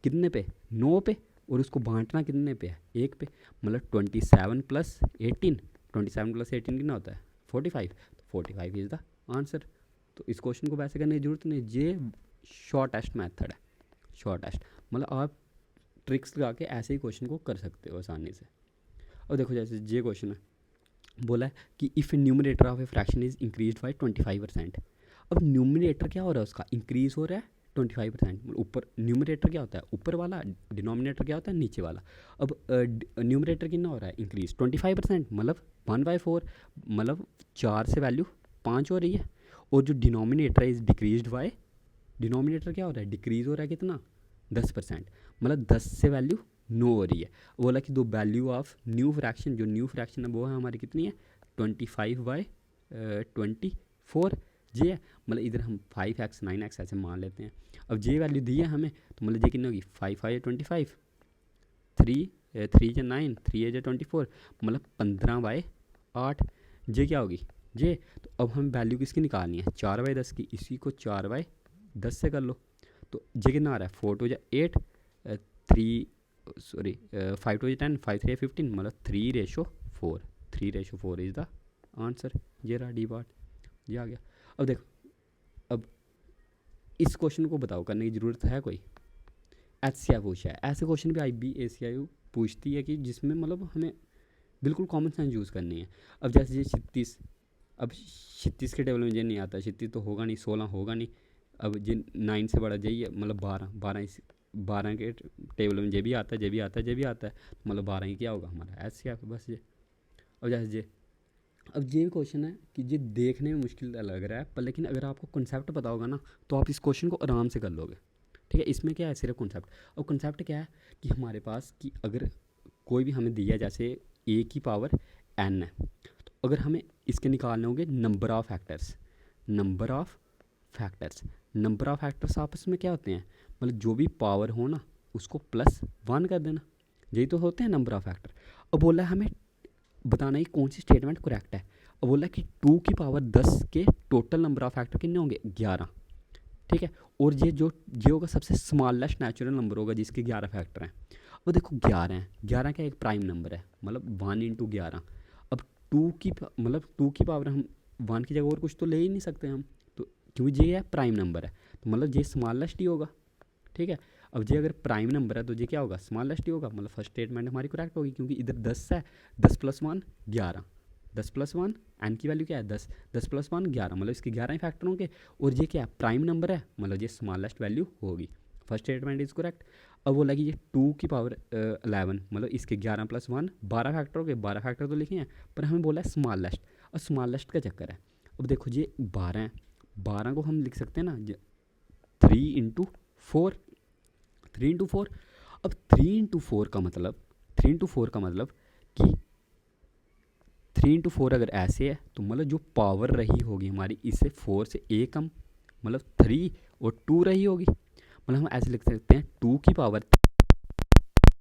कितने पे 9 पे, और उसको बांटना कितने पे है 1 पे। मतलब 27 प्लस 18, 27 प्लस 18 कितना होता है 45, तो 45 इज़ द आंसर। तो इस क्वेश्चन को वैसे करने की जरूरत नहीं, ये शॉर्टेस्ट मेथड है, शॉर्टेस्ट, मतलब आप ट्रिक्स लगा के ऐसे ही क्वेश्चन को कर सकते हो आसानी से। और देखो जैसे ये क्वेश्चन है, बोला है कि if numerator of a fraction is increase by 25%। अब न्यूमरेटर क्या हो रहा है उसका इंक्रीज हो रहा है 25%, ऊपर न्यूमरेटर क्या होता है ऊपर वाला, डिनोमिनेटर क्या होता है नीचे वाला। अब न्यूमरेटर कितना हो रहा है इंक्रीज 25%, मतलब 1/4, मतलब 4 से वैल्यू 5 हो रही है, और जो डिनोमिनेटर है इज़ डिक्रीज्ड बाय, डिनोमिनेटर क्या हो रहा है, डिक्रीज़ हो रहा है कितना, 10%, मतलब 10 से वैल्यू 9 हो रही है। बोला कि दो वैल्यू ऑफ न्यू फ्रैक्शन, जो न्यू फ्रैक्शन है वो है हमारी कितनी है 25/24 जे है, मतलब इधर हम 5x 9x ऐसे मान लेते हैं। अब जे वैल्यू दी है हमें, तो मतलब ये कितनी होगी 5/25, 3 या 9, 3 या 24, मतलब 15/8। जे क्या होगी जे, तो अब हम वैल्यू किसकी निकालनी है 4/10 की, इसी को 4/10 से कर लो। तो जे कितना आ रहा है 4 2 8, 3 सॉरी 5 2 10, 5 3 15, मतलब 3:4, 3:4 इज़ द आंसर। ये रहा डी पार्ट, ये आ गया। अब देखो, अब इस क्वेश्चन को बताओ करने की ज़रूरत है कोई, HCI पूछा है। ऐसे क्वेश्चन भी IBACIU पूछती है कि जिसमें मतलब हमें बिल्कुल कॉमन सेंस यूज़ करनी है। अब जैसे ये 36, अब 36 के टेबल में ये नहीं आता, 36 तो होगा नहीं, 16 होगा नहीं। अब ये 9 से बड़ा जाइए, मतलब 12 के टेबल में जे भी आता है, जे भी आता है, जे भी आता है, मतलब 12 ही क्या होगा हमारा HCI बस ये। अब जैसे जे, अब ये भी क्वेश्चन है कि ये देखने में मुश्किल लग रहा है, पर लेकिन अगर आपको कॉन्सेप्ट पता होगा ना तो आप इस क्वेश्चन को आराम से कर लोगे। ठीक है, इसमें क्या है सिर्फ कॉन्सेप्ट। और कॉन्सेप्ट क्या है कि हमारे पास कि अगर कोई भी हमें दिया, जैसे a की पावर n है, तो अगर हमें इसके निकालने होंगे number of factors, number of factors, number of factors आपस में क्या होते हैं, मतलब जो भी पावर हो ना उसको +1 कर देना, यही तो होते हैं नंबर ऑफ़ फैक्टर। अब बोला है हमें बताना ही कौन सी स्टेटमेंट करेक्ट है। अब बोला कि 2 की पावर 10 के टोटल नंबर ऑफ़ फैक्टर कितने होंगे 11। ठीक है, और ये होगा सबसे स्मॉलेस्ट नेचुरल नंबर होगा जिसके 11 फैक्टर हैं। वो देखो 11 हैं, 11 का एक प्राइम नंबर है, मतलब 1 × 11। अब 2 की मतलब 2 की पावर हम 1 की जगह और कुछ तो ले ही नहीं सकते हम, तो क्योंकि ये है प्राइम नंबर है, तो मतलब ये स्मॉलेस्ट ही होगा। ठीक है, अब ये अगर प्राइम नंबर है तो ये क्या होगा स्मॉलेस्ट ही होगा, मतलब फर्स्ट स्टेटमेंट हमारी करेक्ट होगी, क्योंकि इधर 10 है, 10 + 1 11, 10 + 1 एन की वैल्यू क्या है 10, 10 + 1 11, मतलब इसके 11 ही फैक्टर होंगे। और ये क्या है प्राइम नंबर है, मतलब ये स्मॉलेस्ट वैल्यू होगी, फर्स्ट स्टेटमेंट इज़ करेक्ट। अब बोला कि ये 2 की पावर 11, मतलब इसके 11 + 1 12 फैक्टर हो गए, 12 फैक्टर तो लिखे हैं, पर हमें बोला है स्मॉलेस्ट, और स्मॉलेस्ट का चक्कर है। अब देखो ये 12 है, 12 को हम लिख सकते हैं ना 3 × 4, 3 × 4। अब 3 × 4 का मतलब, 3 × 4 का मतलब कि 3 × 4 अगर ऐसे है तो मतलब जो पावर रही होगी हमारी इससे 4 से a कम, मतलब 3 और 2 रही होगी, मतलब हम ऐसे लिख सकते हैं 2 की पावर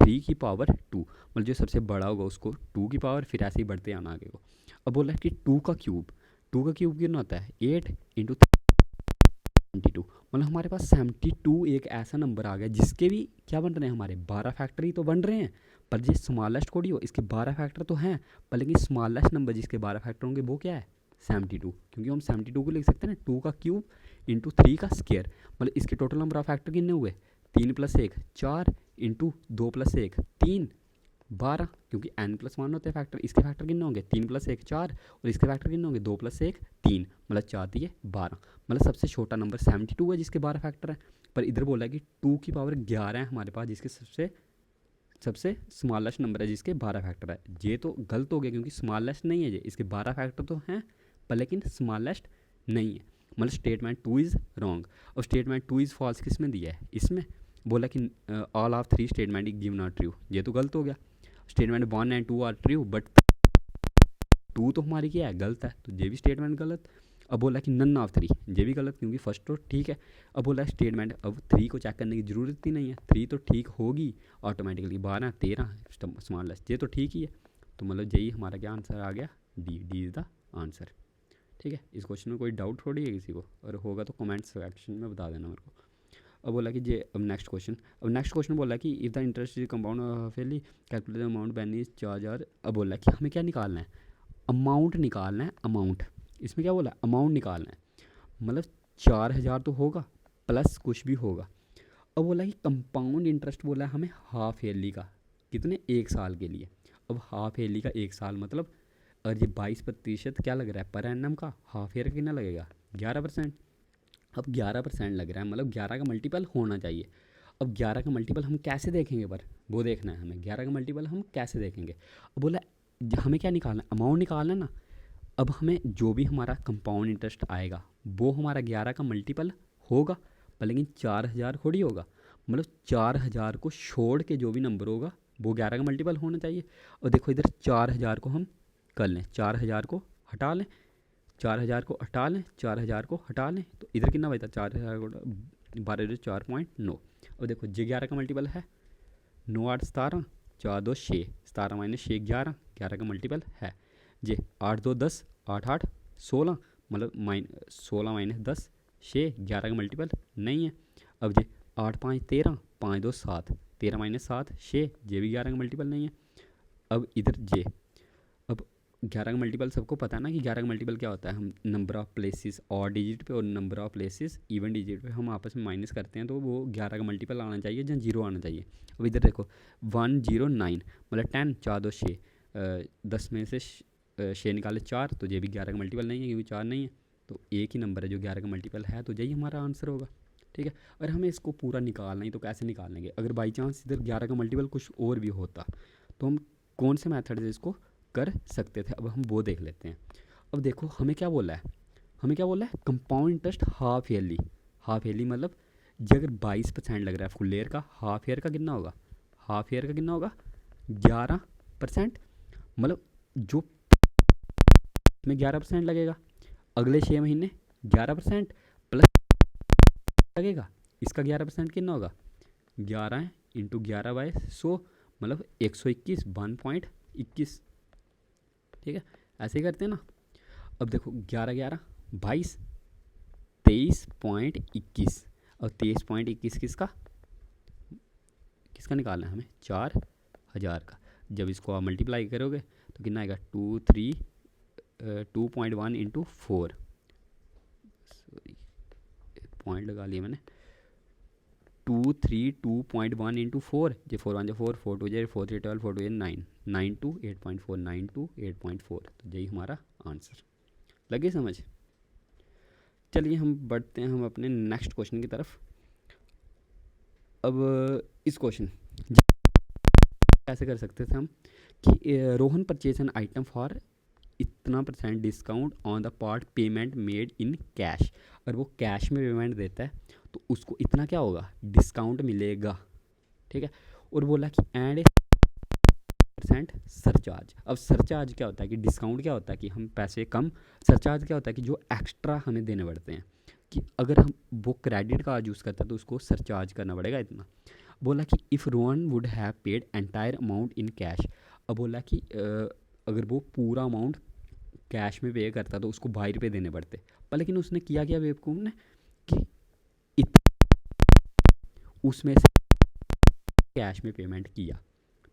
3 की पावर 2, मतलब जो सबसे बड़ा होगा उसको 2 की पावर, फिर ऐसे ही बढ़ते आना आगे को। अब बोला है कि 2 का क्यूब, 2 का क्यूब कितना होता है 8 × 72, मतलब हमारे पास 72 एक ऐसा नंबर आ गया जिसके भी क्या बन रहे हैं हमारे 12 फैक्टर ही तो बन रहे हैं, पर जो स्मॉलेस्ट कोडी हो इसके 12 फैक्टर तो हैं, पर लेकिन स्मॉलेस्ट नंबर जिसके 12 फैक्टर होंगे वो क्या है 72, क्योंकि हम 72 को लिख सकते हैं ना 2 का क्यूब × 3 का स्क्वायर, मतलब इसके टोटल नंबर ऑफ फैक्टर कितने हुए 3 + 1 4 × 2 + 1 3 12, क्योंकि n + 1 होते हैं फैक्टर, इसके फैक्टर कितने होंगे 3 + 1 4, और इसके फैक्टर कितने होंगे 2 + 1 3, मतलब 4 दिए 12, मतलब सबसे छोटा नंबर 72 है जिसके 12 फैक्टर है। पर इधर बोला है कि 2 की पावर 11 है हमारे पास जिसके सबसे स्मॉलेस्ट नंबर है जिसके 12 फैक्टर है। ये तो गलत हो गया क्योंकि स्मॉलेस्ट नहीं है ये, इसके 12 फैक्टर तो हैं पर लेकिन स्मॉलेस्ट नहीं है, मतलब स्टेटमेंट 2 इज़ रॉन्ग। और स्टेटमेंट 2 इज़ फॉल्स किस में दिया है, इसमें बोला कि all of 3 statement given are true, ये तो गलत हो गया। स्टेटमेंट 1 और 2 आर ट्रू बट 2 तो हमारी क्या है गलत है, तो ये भी स्टेटमेंट गलत। अब बोला कि नन ऑफ 3, ये भी गलत क्योंकि फर्स्ट तो ठीक है। अब बोला स्टेटमेंट, अब 3 को चेक करने की ज़रूरत ही नहीं है, 3 तो ठीक होगी ऑटोमेटिकली, 12 13 स्मॉलेस्ट ये तो ठीक ही है, तो मतलब यही हमारा क्या आंसर आ गया डी इज़ द आंसर। ठीक है, इस क्वेश्चन में कोई डाउट थोड़ी है किसी को, और होगा तो कमेंट सेक्शन में बता देना मेरे को। अब बोला कि जे अब नेक्स्ट क्वेश्चन बोला कि if the interest is compound halfly calculate the amount when is 4000। अब बोला कि हमें क्या निकालना है अमाउंट निकालना है, अमाउंट इसमें क्या बोला अमाउंट निकालना है, मतलब 4000 तो होगा प्लस कुछ भी होगा। अब बोला कि कंपाउंड इंटरेस्ट बोला है हमें हाफ ईयरली का, कितने 1 साल के लिए। अब हाफ ईयरली का 1 साल मतलब, और ये 22% क्या लग रहा है पर एनम का, हाफ ईयर का कितना लगेगा 11%। अब 11% लग रहा है, मतलब 11 का मल्टीपल होना चाहिए। अब 11 का मल्टीपल हम कैसे देखेंगे, पर वो देखना है हमें 11 का मल्टीपल हम कैसे देखेंगे। अब बोला हमें क्या निकालना है अमाउंट निकालना है ना, अब हमें जो भी हमारा कंपाउंड इंटरेस्ट आएगा वो हमारा 11 का मल्टीपल होगा, पर लेकिन 4000 थोड़ी होगा। मतलब 4000 को छोड़ के जो भी नंबर होगा वो 11 का मल्टीपल होना चाहिए। और देखो इधर 4000 को हम कर लें, 4000 को हटा लें, 4000 को हटा लें, 4000 को हटा लें, तो इधर कितना बचता, 4000 को 12 4.9। और देखो जे 11 का मल्टीपल है, 9 8 17, 4 2 6, 17 माइनस 6 11, 11 का मल्टीपल है। जे 8 2 10, 8 8 16, मतलब 16 माइनस 10 6, 11 का मल्टीपल नहीं है। अब जे 8 5 13, 5 2 7, 13 माइनस 7 6, जे भी 11 का मल्टीपल नहीं है। अब इधर जे, अब 11 का मल्टीपल सबको पता है ना कि 11 का मल्टीपल क्या होता है। हम नंबर ऑफ प्लेसेस और डिजिट पे और number of places even digit पे हम आपस में माइनस करते हैं, तो वो 11 का मल्टीपल आना चाहिए या 0 आना चाहिए। अब इधर देखो 109 मतलब 10, 4 2 6, 10 में से 6 निकाले 4, तो ये भी 11 का मल्टीपल नहीं है क्योंकि 4 नहीं है। तो एक ही नंबर है जो 11 का मल्टीपल है, तो यही हमारा आंसर होगा। ठीक है, और हमें इसको पूरा निकालना ही, तो कैसे निकाल लेंगे। अगर बाई चांस इधर 11 का मल्टीपल कुछ और भी होता तो हम कौन से मैथड से इसको कर सकते थे, अब हम वो देख लेते हैं। अब देखो हमें क्या बोला है, हमें क्या बोला है, compound interest half yearly. Half yearly मतलब जो अगर 22% लग रहा है फुल ईयर का, हाफ ईयर का कितना होगा, हाफ ईयर का कितना होगा 11%। मतलब जो में 11% लगेगा, अगले 6 महीने 11% प्लस लगेगा, इसका 11% कितना होगा, 11 इंटू 11/100, मतलब 121, 1.21। ठीक है, ऐसे ही करते हैं ना। अब देखो 11 11 22, 23.21, और 23.21 किसका, किसका निकालना है हमें, 4000 का। जब इसको आप मल्टीप्लाई करोगे तो कितना आएगा, 2.1 इंटू 4, सॉरी पॉइंट लगा लिया मैंने, 232.1 इंटू 4, जे 4 1 4, 4 2 जे 4 3 12, 4 2 9, 9 टू 8.4, 9 टू 8.4, तो यही हमारा आंसर। लगे समझ। चलिए हम बढ़ते हैं हम अपने नेक्स्ट क्वेश्चन की तरफ। अब इस क्वेश्चन कैसे कर सकते थे हम कि Rohan purchase an item for इतना % discount on the part payment made in cash. अगर वो कैश में पेमेंट देता है तो उसको इतना क्या होगा, डिस्काउंट मिलेगा। ठीक है, और बोला कि एंड % सरचार्ज। अब सरचार्ज क्या होता है कि डिस्काउंट क्या होता है कि हम पैसे कम, सरचार्ज क्या होता है कि जो एक्स्ट्रा हमें देने पड़ते हैं, कि अगर हम वो क्रेडिट कार्ड यूज़ करता है तो उसको सरचार्ज करना पड़ेगा इतना। बोला कि if Rohan would have paid entire amount in cash. अब बोला कि अगर वो पूरा अमाउंट कैश में पे करता तो उसको 22 रुपये देने पड़ते, पर लेकिन उसने किया क्या बेवकूफ़ ने कि उसमें से कैश में पेमेंट किया।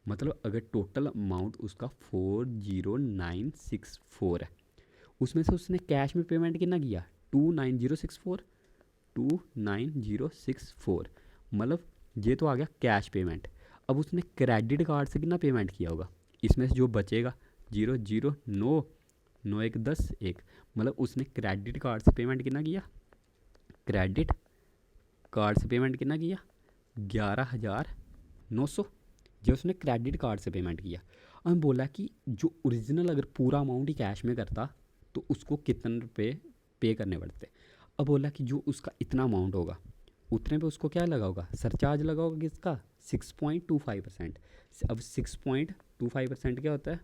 मतलब अगर टोटल अमाउंट उसका 40964 है, उसमें से उसने कैश में पेमेंट कितना किया, 29064, मतलब ये तो आ गया कैश पेमेंट। अब उसने क्रेडिट कार्ड से कितना पेमेंट किया होगा, इसमें से जो बचेगा 009 9 1 10 1, मतलब उसने क्रेडिट कार्ड से पेमेंट कितना किया, क्रेडिट कार्ड से पेमेंट कितना किया 11900, जो उसने क्रेडिट कार्ड से पेमेंट किया। हम बोला कि जो ओरिजिनल अगर पूरा अमाउंट ही कैश में करता तो उसको कितने रुपये पे करने पड़ते। अब बोला कि जो उसका इतना अमाउंट होगा उतने पे उसको क्या लगा होगा, सरचार्ज लगा होगा किसका, 6.25%। अब 6.25% क्या होता है,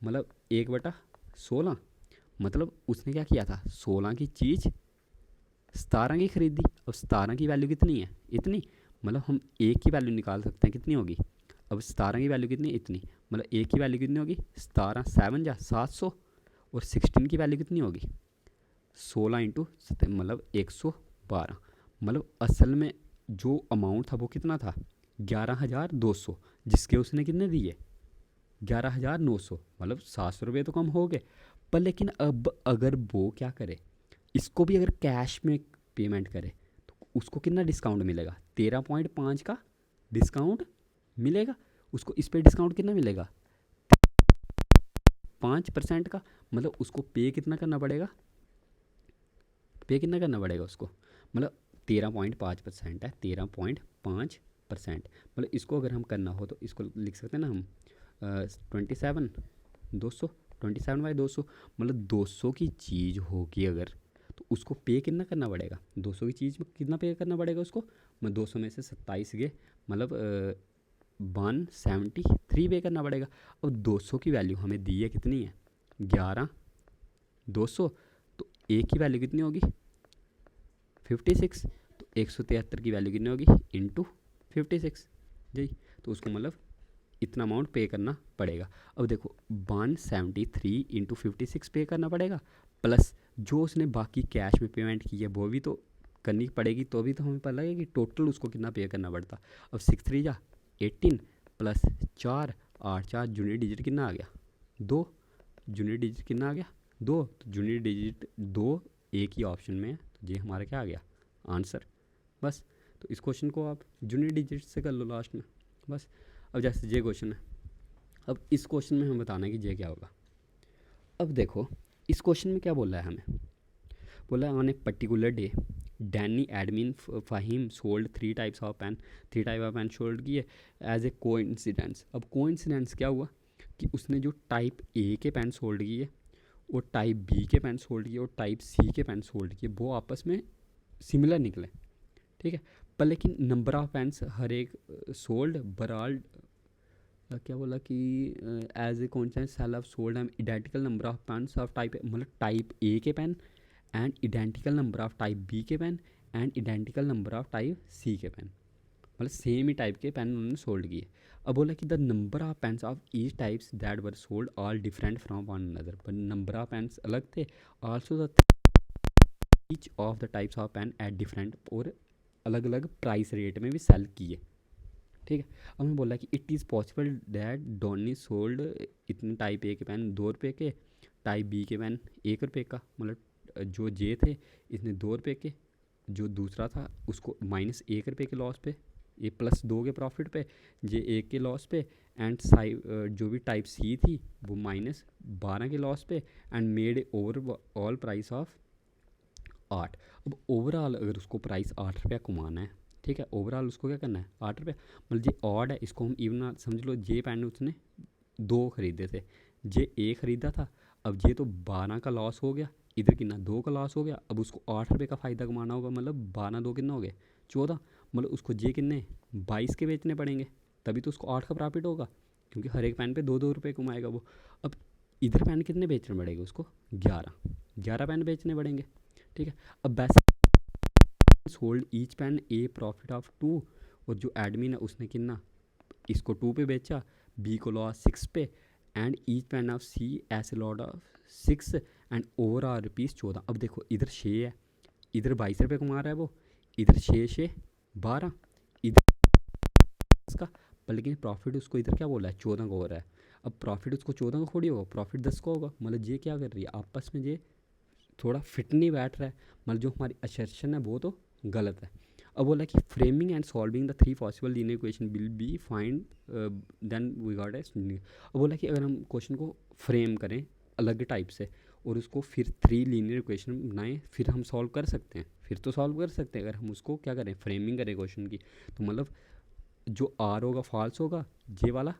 मतलब 1/16, मतलब उसने क्या किया था, 16 की चीज़ 17 की खरीदी। अब 17 की वैल्यू कितनी है, इतनी, मतलब हम एक की वैल्यू निकाल सकते हैं कितनी होगी। अब 17 की वैल्यू कितनी, इतनी, मतलब एक की वैल्यू कितनी होगी, 17 7 जा 700, और 16 की वैल्यू कितनी होगी, 16 इंटू मतलब 112। मतलब असल में जो अमाउंट था वो कितना था, 11200, जिसके उसने कितने दिए 11900, मतलब 700 रुपये तो कम हो गए। पर लेकिन अब अगर वो क्या करे, इसको भी अगर कैश में पेमेंट करे तो उसको कितना डिस्काउंट मिलेगा, 13.5 का डिस्काउंट मिलेगा उसको। इस पर डिस्काउंट कितना मिलेगा, 5% का। मतलब उसको पे कितना करना पड़ेगा, पे कितना करना पड़ेगा उसको, मतलब 13.5% है, 13.5%। मतलब इसको अगर हम करना हो तो इसको लिख सकते हैं ना हम 27 200 27/200 मतलब 200 की चीज़ होगी अगर, तो उसको पे कितना करना पड़ेगा, 200 की चीज़ में कितना पे करना पड़ेगा उसको, मैं 200 में से 27 गए मतलब 173 पे करना पड़ेगा। अब 200 की वैल्यू हमें दी है कितनी है 11, 200, तो ए की वैल्यू कितनी होगी 56, तो 173 की वैल्यू कितनी होगी इंटू 56 जी, तो उसको मतलब इतना अमाउंट पे करना पड़ेगा। अब देखो 173 इंटू 56 पे करना पड़ेगा, प्लस जो उसने बाकी कैश में पेमेंट की है वो भी तो करनी पड़ेगी, तो भी तो हमें पता लगेगा कि टोटल उसको कितना पे करना पड़ता। अब 6 3 जा 18 प्लस 4 8 4 जूनियर डिजिट कितना आ गया 2, जूनियर डिजिट कितना आ गया 2, तो जूनियर डिजिट 2 एक ही ऑप्शन में है, तो ये हमारा क्या आ गया आंसर। बस, तो इस क्वेश्चन को आप जूनियर डिजिट से कर लो लास्ट में बस। अब जैसे ये क्वेश्चन है, अब इस क्वेश्चन में हमें बताना है कि ये क्या होगा। अब देखो इस क्वेश्चन में क्या बोला है हमें, बोला on a particular day Danny admin Faheem sold 3 types of pen, 3 type of pen sold किए एज ए कोइंसिडेंस। अब कोइंसिडेंस क्या हुआ कि उसने जो टाइप ए के पेन सोल्ड किए और टाइप बी के पेन सोल्ड किए और टाइप सी के पेन सोल्ड किए वो आपस में सिमिलर निकले, ठीक है। पर लेकिन नंबर ऑफ पेन्स हर एक सोल्ड बराल क्या बोला कि as a consent sell of sold M identical number of pens of type, मतलब टाइप ए के pen and identical number of type B के pen and identical number of type C के pen, मतलब same ही type के pen उन्होंने sold किए। अब बोला कि the number of pens of each types that were sold all different from one another, पर नंबर ऑफ पेन्स अलग थे, also the each of the types of pen at different, और अलग अलग प्राइस रेट में भी सेल किए, ठीक है। अब मैं बोला कि it is possible that Donny sold इतने टाइप ए के पेन 2 रुपये के, टाइप बी के पेन 1 रुपये का, मतलब जो जे थे इसने 2 रुपये के, जो दूसरा था उसको -1 रुपये के लॉस पे, ये +2 के प्रॉफिट पे, जे 1 के लॉस पे, एंड जो भी टाइप सी थी वो -12 के लॉस पे, and made over all price of 8। अब ओवरऑल अगर उसको प्राइस 8 रुपया कमाना है, ठीक है, ओवरऑल उसको क्या करना है 8 रुपया, मतलब जे ऑड है इसको हम इवन समझ लो, जे पेन उसने 2 खरीदे थे, जे ए खरीदा था, अब ये तो 12 का लॉस हो गया, इधर कितना 2 का लॉस हो गया, अब उसको 8 रुपये का फ़ायदा कमाना होगा, मतलब 12 2 कितना हो गया 14, मतलब उसको जे कितने 22 के बेचने पड़ेंगे, तभी तो उसको 8 का प्रॉफिट होगा, क्योंकि हर एक पेन पे 2 2 रुपये कमाएगा वो। अब इधर पेन कितने बेचने पड़ेंगे उसको 11 पेन बेचने पड़ेंगे, ठीक है। अब best sold each pen a profit of 2, और जो एडमिन है उसने कितना इसको 2 पे बेचा, बी को लॉस 6 पे, and each pen of C S lot of 6 and overall ₹14। अब देखो इधर 6 है, इधर 22 रुपये कमा रहा है वो, इधर 6 6 12, इधर इसका, पर लेकिन प्रॉफिट उसको इधर क्या बोला है 14 का हो रहा है। अब प्रॉफिट उसको 14 का थोड़ी होगा, प्रॉफिट 10 का होगा, मतलब ये क्या कर रही है आपस में ये थोड़ा फिट नहीं बैठ रहा है, मतलब जो हमारी असर्शन है वो तो गलत है। अब बोला कि framing and solving the 3 possible linear equation will be find then we got a. अब बोला कि अगर हम क्वेश्चन को फ्रेम करें अलग टाइप से और उसको फिर 3 लीनियर इक्वेशन बनाएं, फिर हम सॉल्व कर सकते हैं, फिर तो सॉल्व कर सकते हैं अगर हम उसको क्या करें फ्रेमिंग करें क्वेश्चन की, तो मतलब जो आर होगा फॉल्स होगा, जे वाला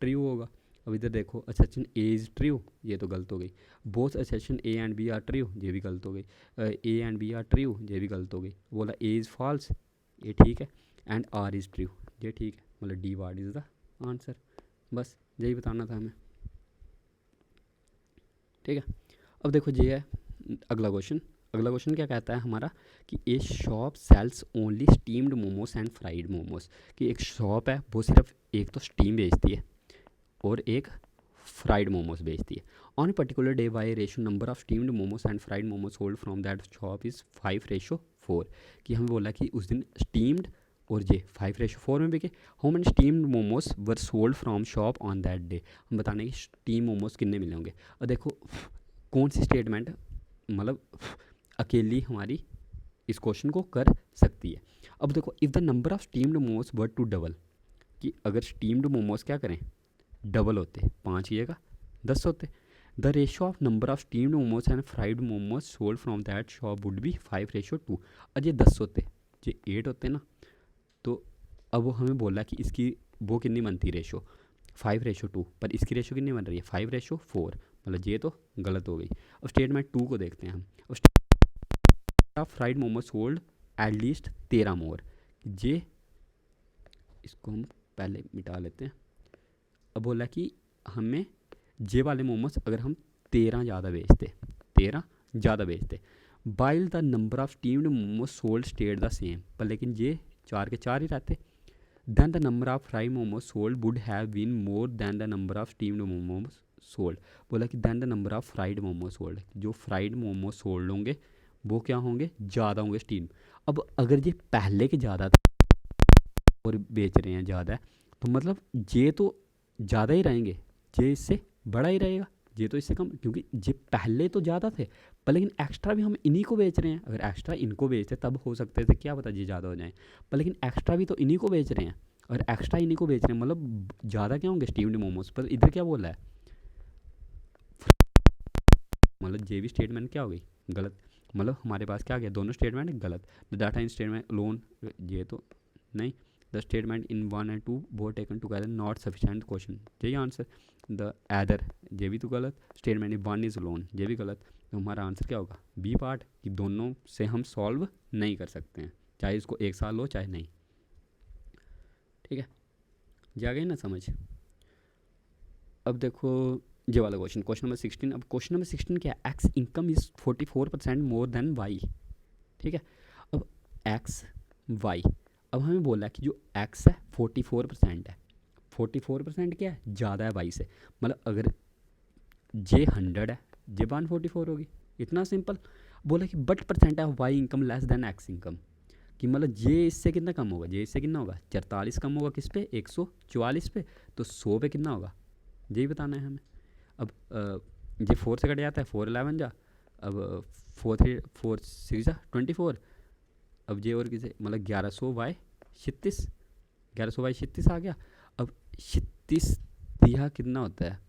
ट्रू होगा। अब इधर देखो असर्शन ए इज़ ट्रू, ये तो गलत हो गई, both assertion a and b are true, ये भी गलत हो गई, a and b are true, ये भी गलत हो गई, बोला ए इज़ फॉल्स, ये ठीक है, एंड आर इज़ ट्रू, ये ठीक है, मतलब D ward is the answer. बस यही बताना था हमें, ठीक है। अब देखो ये है अगला क्वेश्चन। अगला क्वेश्चन क्या कहता है हमारा कि ए shop sales only steamed momos and fried momos, कि एक शॉप है वो सिर्फ एक तो स्टीम बेचती है और एक फ्राइड मोमोस बेचती है। On a particular day bye ratio number of steamed momos and fried momos sold from that shop is 5:4, कि हमें बोला कि उस दिन स्टीम्ड और ये 5:4 में बिके। How many steamed momos were sold from shop on that day, हम बताने कि स्टीम मोमोस कितने मिले होंगे। और देखो कौन सी स्टेटमेंट मतलब अकेली हमारी इस क्वेश्चन को कर सकती है। अब देखो if the number of steamed momos were to double, कि अगर स्टीम्ड मोमोस क्या करें डबल होते, 5 की जगह 10 होते, the ratio of number of steamed momos and fried momos sold from that shop would be 5:2। और ये 10 होते, ये 8 होते ना, तो अब वो हमें बोला कि इसकी वो कितनी बनती रेशो 5:2, पर इसकी रेशो कितनी बन रही है 5:4, मतलब जे तो गलत हो गई। अब स्टेटमेंट 2 को देखते हैं हम। अब fried momo sold at least 13 मोर। जे इसको हम पहले मिटा लेते हैं। अब बोला कि हमें जे वाले मोमोज अगर हम 13 ज़्यादा बेचते, 13 ज़्यादा बेचते, while the number of steamed momos sold stayed the same, पर लेकिन ये 4 के 4 ही रहते, then the number of fried momos sold would have been more than the number of steamed momos sold। बोला कि then the number of fried momos sold, जो fried momo sold होंगे वो क्या होंगे, ज़्यादा होंगे स्टीम। अब अगर ये पहले के ज़्यादा और बेच रहे हैं ज़्यादा, तो मतलब ये तो ज़्यादा ही रहेंगे, ये इससे बड़ा ही रहेगा, ये तो इससे कम, क्योंकि ये पहले तो ज़्यादा थे पर लेकिन एक्स्ट्रा भी हम इन्हीं को बेच रहे हैं। अगर एक्स्ट्रा इनको बेचते तब हो सकते थे, क्या पता ये ज़्यादा हो जाए, पर लेकिन एक्स्ट्रा भी तो इन्हीं को बेच रहे हैं, और एक्स्ट्रा इन्हीं को बेच रहे हैं, मतलब ज़्यादा क्या होंगे स्टीम्ड मोमोज। पर इधर क्या बोला है, मतलब जे भी स्टेटमेंट क्या हो गई, गलत। मतलब हमारे पास क्या गया, दोनों स्टेटमेंट गलत। The data in statement loan, ये तो नहीं। The statement in 1 and 2 both taken together not sufficient question, यही आंसर। द एदर, ये भी तो गलत। स्टेटमेंट इन 1 इज़ लोन, ये भी गलत। तो हमारा आंसर क्या होगा, बी पार्ट, कि दोनों से हम सॉल्व नहीं कर सकते हैं, चाहे इसको एक साल लो चाहे नहीं। ठीक है, जा गई ना समझ। अब देखो ये वाला क्वेश्चन, क्वेश्चन नंबर 16। अब क्वेश्चन नंबर 16 क्या है, x income is 44% more than y. ठीक है, अब एक्स वाई, अब हमें बोला है कि जो एक्स है 44% है, 44% क्या है, ज़्यादा है वाई से। मतलब अगर जे 100 है, जे 144 होगी, इतना सिंपल। बोला कि but percent of y income less than x income, कि मतलब जे इससे कितना कम होगा, जे इससे कितना होगा, 44 कम होगा किस पे, 144 पे, तो 100 पे कितना होगा, यही बताना है हमें। अब ये 4 से कट जाता है, 4 11 जा, अब 4 6 जा 24। अब ये और किसे, मतलब 1100 बाई 36, 1100 बाई 36 आ गया। अब 36 तिया कितना होता है,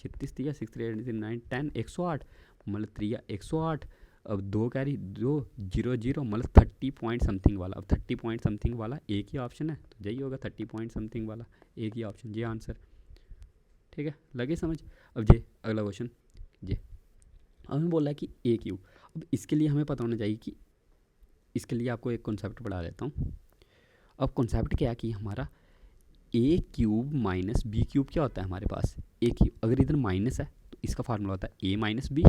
36 तिया 6 3 8 9 10 108, मतलब त्रिया 108। अब 2 कैरी 2 0 0, मतलब 30 पॉइंट समथिंग वाला। अब 30 पॉइंट समथिंग वाला एक ही ऑप्शन है, तो यही होगा 30 पॉइंट समथिंग वाला, एक ही ऑप्शन, ये आंसर। ठीक है, लगे समझ। अब ये अगला क्वेश्चन, ये अब हमें बोला है कि ए क्यूब। अब इसके लिए हमें पता होना चाहिए कि, इसके लिए आपको एक कॉन्सेप्ट पढ़ा देता हूँ। अब कॉन्सेप्ट क्या है कि हमारा ए क्यूब माइनस बी क्यूब क्या होता है हमारे पास, ए क्यूब, अगर इधर माइनस है तो इसका फार्मूला होता है ए माइनस बी।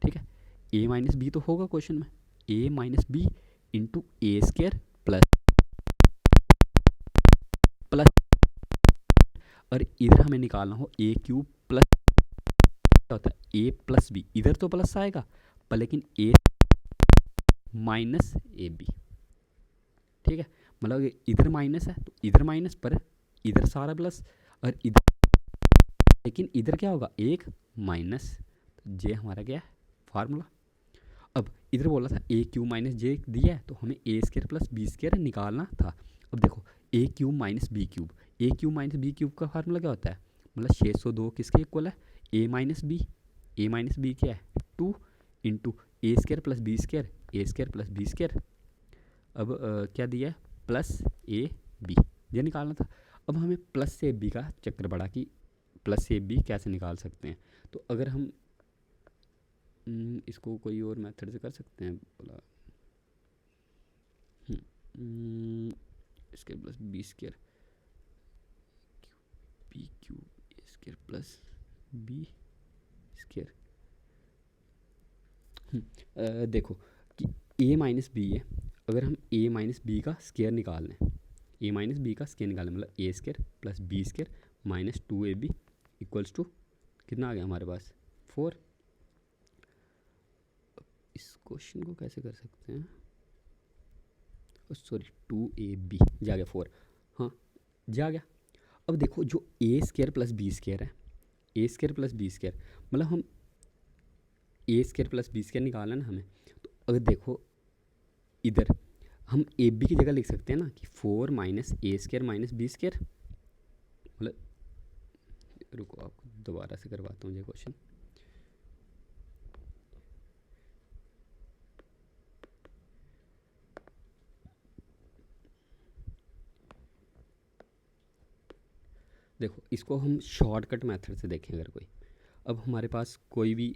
ठीक है, ए माइनस बी तो होगा क्वेश्चन में, ए माइनस बी इंटू ए स्केयर प्लस प्लस, और इधर हमें निकालना हो ए क्यूब प्लस, क्या होता है ए प्लस बी, इधर तो प्लस आएगा पर लेकिन ए माइनस ए बी। ठीक है, मतलब इधर माइनस है तो इधर माइनस, पर इधर सारा प्लस, और इधर, लेकिन इधर क्या होगा एक माइनस, तो जे हमारा क्या है फार्मूला। अब इधर बोला था ए क्यूब माइनस जे दिया है, तो हमें ए स्केयर प्लस बी स्केयर निकालना था। अब देखो ए क्यूब माइनस बी क्यूब, ए क्यूब माइनस बी क्यूब का फार्मूला क्या होता है, मतलब 602 किसके इक्वल है, a minus B. A minus B क्या है 2 इंटू ए स्केयर प्लस बी स्केयर, ए स्केयर प्लस बी स्केयर। अब क्या दिया है, प्लस ए बी, ये निकालना था। अब हमें प्लस से बी का चक्कर पड़ा कि प्लस से बी कैसे निकाल सकते हैं। तो अगर हम इसको कोई और मेथड से कर सकते हैं, बोला square plus B square, B cube A square plus B square. देखो कि ए माइनस बी है, अगर हम ए माइनस बी का स्केयर निकाल लें, ए माइनस बी का स्केयर निकालें, मतलब A square plus B square minus 2ab equals to कितना आ गया हमारे पास 4। इस क्वेश्चन को कैसे कर सकते हैं, सॉरी 2ab जा गया 4, हाँ जा गया। अब देखो जो ए स्केयर प्लस बी स्केयर है, ए स्केयर प्लस बी स्केयर, मतलब हम ए स्केयर प्लस बी स्केयर निकालना ना हमें, तो अगर देखो इधर हम ए बी की जगह लिख सकते हैं ना कि 4 माइनस ए स्केयर माइनस बी स्केयर, मतलब रुको आपको दोबारा से करवाता हूँ ये क्वेश्चन। देखो इसको हम शॉर्टकट मेथड से देखें अगर कोई, अब हमारे पास कोई भी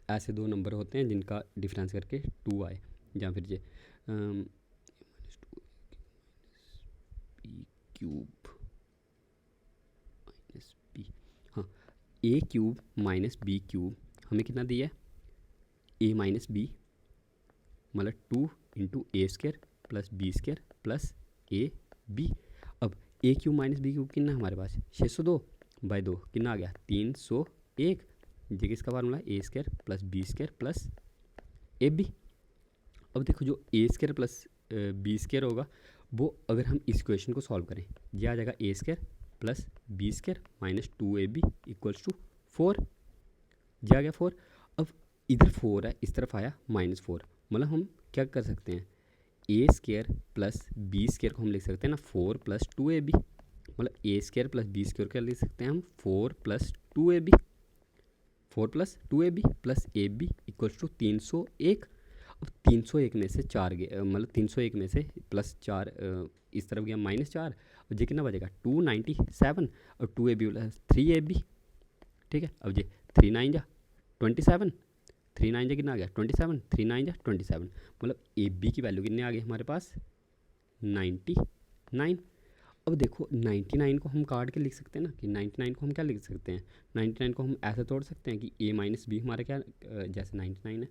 ऐसे दो नंबर होते हैं जिनका डिफरेंस करके 2 आए, या फिर ये बी क्यूब माइनस बी, हाँ a cube minus b cube हमें कितना दिया है, ए माइनस बी, मतलब 2 into A square plus B square plus A B. अब a cube minus b cube कितना हमारे पास 602 बाई 2 कितना आ गया 301, ये किसका फार्मूला है A square plus B square plus A B. अब देखो जो A square plus B square होगा वो अगर हम इस इक्वेशन को सॉल्व करें ये आ जाएगा A square plus B square minus 2ab equals to 4, ये आ गया 4। अब इधर 4 है, इस तरफ आया -4, मतलब हम क्या कर सकते हैं ए स्क्र प्लस बी स्क्र को हम लिख सकते हैं ना 4 प्लस 2ab, मतलब a square plus B square क्या लिख सकते हैं हम 4 plus 2ab, 4 plus 2ab plus A b equals to 301। अब 301 में से 4 गया, मतलब 301 में से प्लस 4 इस तरफ गया -4, और ये कितना बचेगा 297 और 2ab प्लस 3ab, ठीक है। अब ये 3 9 जा 27, 3 9 जा कितना आ गया 27, 3 9 जा 27, मतलब ए बी की वैल्यू कितनी आ गई हमारे पास 99। अब देखो 99 को हम काट के लिख सकते हैं ना, कि 99 को हम क्या लिख सकते हैं, 99 को हम ऐसे तोड़ सकते हैं कि a माइनस बी हमारा क्या जैसे 99 है,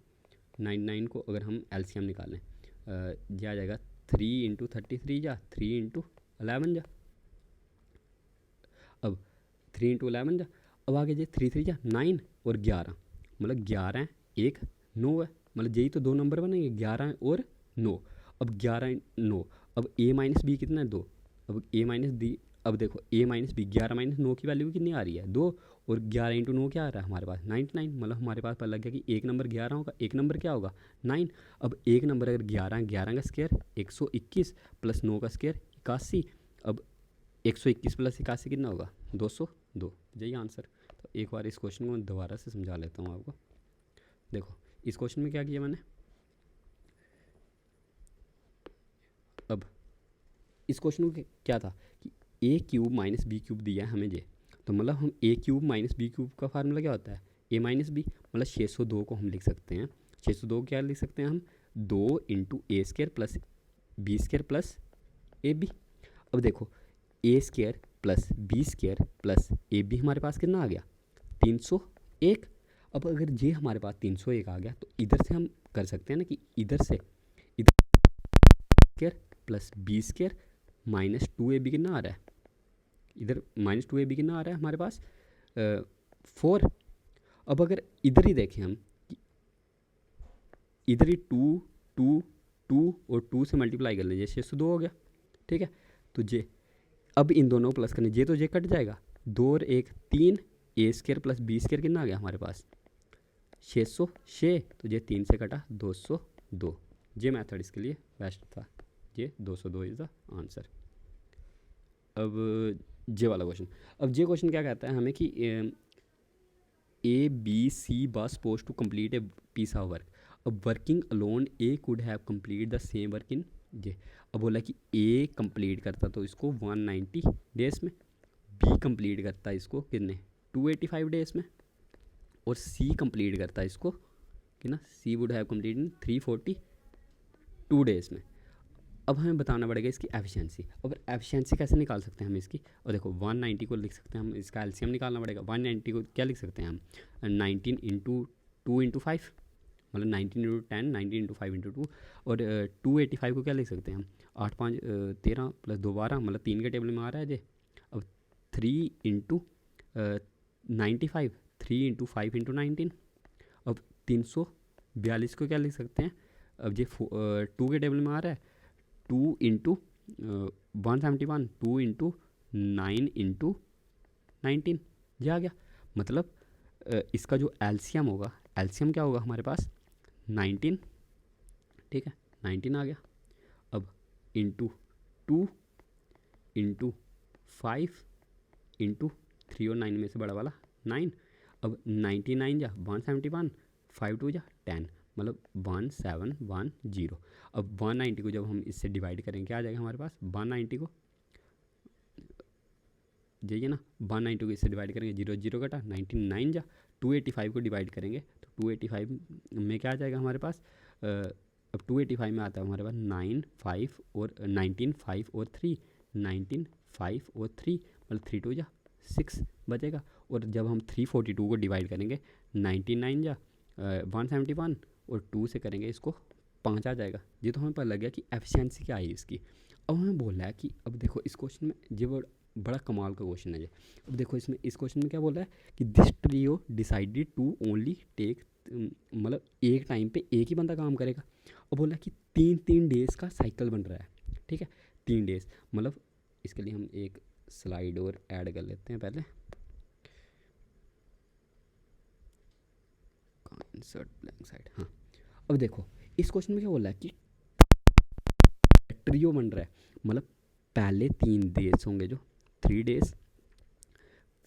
99 को अगर हम एलसीएम निकालें ये आ जाएगा 3 इंटू 33 जा 3 इंटू 11 जा, अब 3 इंटू 11 जा, अब आगे जे 3 3 जा 9 और 11, मतलब 11 1 9 है, मतलब यही तो दो नंबर बनेंगे 11 और 9। अब 11 9, अब a माइनस बी कितना है 2, अब a माइनस बी, अब देखो a माइनस बी 11 माइनस 9 की वैल्यू कितनी आ रही है 2, और 11 इंटू 9 क्या आ रहा है हमारे पास 99, मतलब हमारे पास पता लग गया कि एक नंबर 11 होगा, एक नंबर क्या होगा 9। अब एक नंबर अगर 11 11 का स्क्वायर 121 प्लस 9 का स्क्वायर 81, अब 121 प्लस 81 कितना होगा 202, यही आंसर। तो एक बार इस क्वेश्चन को मैं दोबारा से समझा लेता हूँ आपको। देखो इस क्वेश्चन में क्या किया मैंने, अब इस क्वेश्चन में क्या था कि ए क्यूब माइनस बी क्यूब दिया है हमें ये, तो मतलब हम ए क्यूब माइनस बी क्यूब का फार्मूला क्या होता है ए माइनस बी, मतलब 602 को हम लिख सकते हैं, 602 क्या लिख सकते हैं हम 2 into A square plus B square plus A B. अब देखो A square plus B square plus A B हमारे पास कितना आ गया 301। अब अगर ये हमारे पास 301 आ गया तो इधर से हम कर सकते हैं ना कि इधर से square plus B square minus 2ab कितना आ रहा है, इधर माइनस 2ab कितना आ रहा है हमारे पास 4। अब अगर इधर ही देखें हम, इधर ही 2 2 2 और 2 से मल्टीप्लाई कर लीजिए 602 हो गया, ठीक है। तो ये अब इन दोनों प्लस करने ये तो ये कट जाएगा, 2 और 1 3, ए स्क्र प्लस बी स्क्र कितना आ गया हमारे पास 606, तो ये 3 से कटा 202, ये मेथड इसके लिए बेस्ट था, ये 202 इज़ द आंसर। अब जे वाला क्वेश्चन, अब जे क्वेश्चन क्या कहता है हमें कि A B C was suppose to complete a piece of work, अब working alone A could have complete the same work in J. अब बोला कि ए कंप्लीट करता तो इसको 190 डेज में, बी कंप्लीट करता इसको कितने 285 डेज में, और सी कंप्लीट करता इसको कि ना C would have complete in 342 days में। अब हमें बताना पड़ेगा इसकी एफिशिएंसी। अब एफिशिएंसी कैसे निकाल सकते हैं हम इसकी, और देखो 190 को लिख सकते हैं हम, इसका एलसीएम निकालना पड़ेगा। 190 को क्या लिख सकते हैं हम 19 इंटू 2 इंटू 5, मतलब 19 इंटू 10, 19 इंटू 5 इंटू 2, और 285 को क्या लिख सकते हैं हम 8 5 13 प्लस 2 12, मतलब 3 के टेबल में आ रहा है ये। अब 3 इंटू 95, 3 इंटू 5 इंटू 19, अब 342 को क्या लिख सकते हैं, अब ये 2 के टेबल में आ रहा है 2 इंटू 171, 2 इंटू 9 इंटू 19, ये आ गया। मतलब इसका जो एलसीएम होगा, एलसीएम क्या होगा हमारे पास 19, ठीक है 19 आ गया। अब इंटू 2 इंटू 5 इंटू 3 और 9 में से बड़ा वाला 9, अब 99 जा 171, 5 2 जा 10, मतलब 1710। अब 190 को जब हम इससे डिवाइड करेंगे क्या आ जाएगा हमारे पास 190 को जाइए ना, 192 को इससे डिवाइड करेंगे, 0 0 कटा, 99 जा, 285 को डिवाइड करेंगे तो 285 में क्या आ जाएगा हमारे पास, अब 285 में आता है हमारे पास 9 5 और 19 5 और 3, 19 5 और 3 मतलब 3 2 जा 6 बचेगा। और जब हम 342 को डिवाइड करेंगे 99 जा 171 और 2 से करेंगे इसको 5 आ जाएगा। ये तो हमें पता लग गया कि एफिशिएंसी क्या आई इसकी। अब हमें बोल रहा है कि अब देखो इस क्वेश्चन में ये बड़ा कमाल का क्वेश्चन है ये। अब देखो इसमें इस क्वेश्चन में क्या बोल रहा है कि this trio decided to only take, मतलब एक टाइम पे एक ही बंदा काम करेगा। और बोल रहा है कि 3 डेज़ का साइकिल बन रहा है, ठीक है 3 डेज़, मतलब इसके लिए हम एक स्लाइड और ऐड कर लेते हैं पहले, इंसर्ट ब्लैंक साइड। हाँ अब देखो इस क्वेश्चन में क्या बोल रहा है कि ट्रियो बन रहा है, मतलब पहले 3 डेज होंगे जो 3 डेज,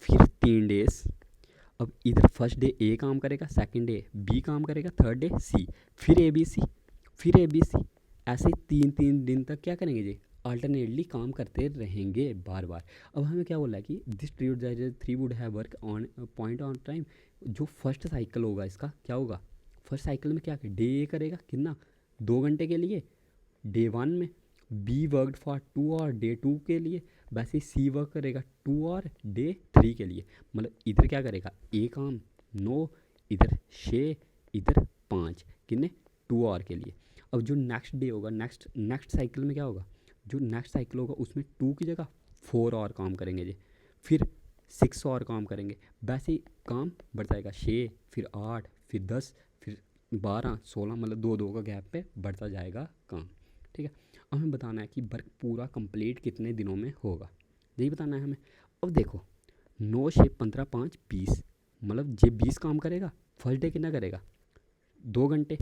फिर 3 डेज। अब इधर फर्स्ट डे ए काम करेगा, सेकंड डे बी काम करेगा, थर्ड डे सी, फिर ए बी सी, फिर ए बी सी, ऐसे 3 दिन तक क्या करेंगे जी, अल्टरनेटली काम करते रहेंगे बार बार। अब हमें क्या बोला है कि this trio 3 would have work on point on time. जो फर्स्ट साइकिल होगा इसका क्या होगा, फर्स्ट साइकिल में क्या डे ए करेगा कितना 2 घंटे के लिए डे 1 में, बी वर्कड फॉर 2 और डे 2 के लिए, वैसे ही सी वर्क करेगा 2 और डे 3 के लिए। मतलब इधर क्या करेगा ए काम 9, इधर 6, इधर 5 कितने 2 और के लिए। अब जो नेक्स्ट डे होगा, नेक्स्ट साइकिल में क्या होगा, जो नेक्स्ट साइकिल होगा उसमें 2 की जगह 4 और काम करेंगे जी, फिर 6 और काम करेंगे, वैसे ही काम बढ़ जाएगा 6 फिर 8 फिर 10 फिर 12 16, मतलब 2 का गैप पे बढ़ता जाएगा काम, ठीक है। अब हमें बताना है कि वर्क पूरा कंप्लीट कितने दिनों में होगा, यही बताना है हमें। अब देखो 9 6 15 5 20, मतलब ये 20 काम करेगा, फर्स्ट डे कितना करेगा 2 घंटे।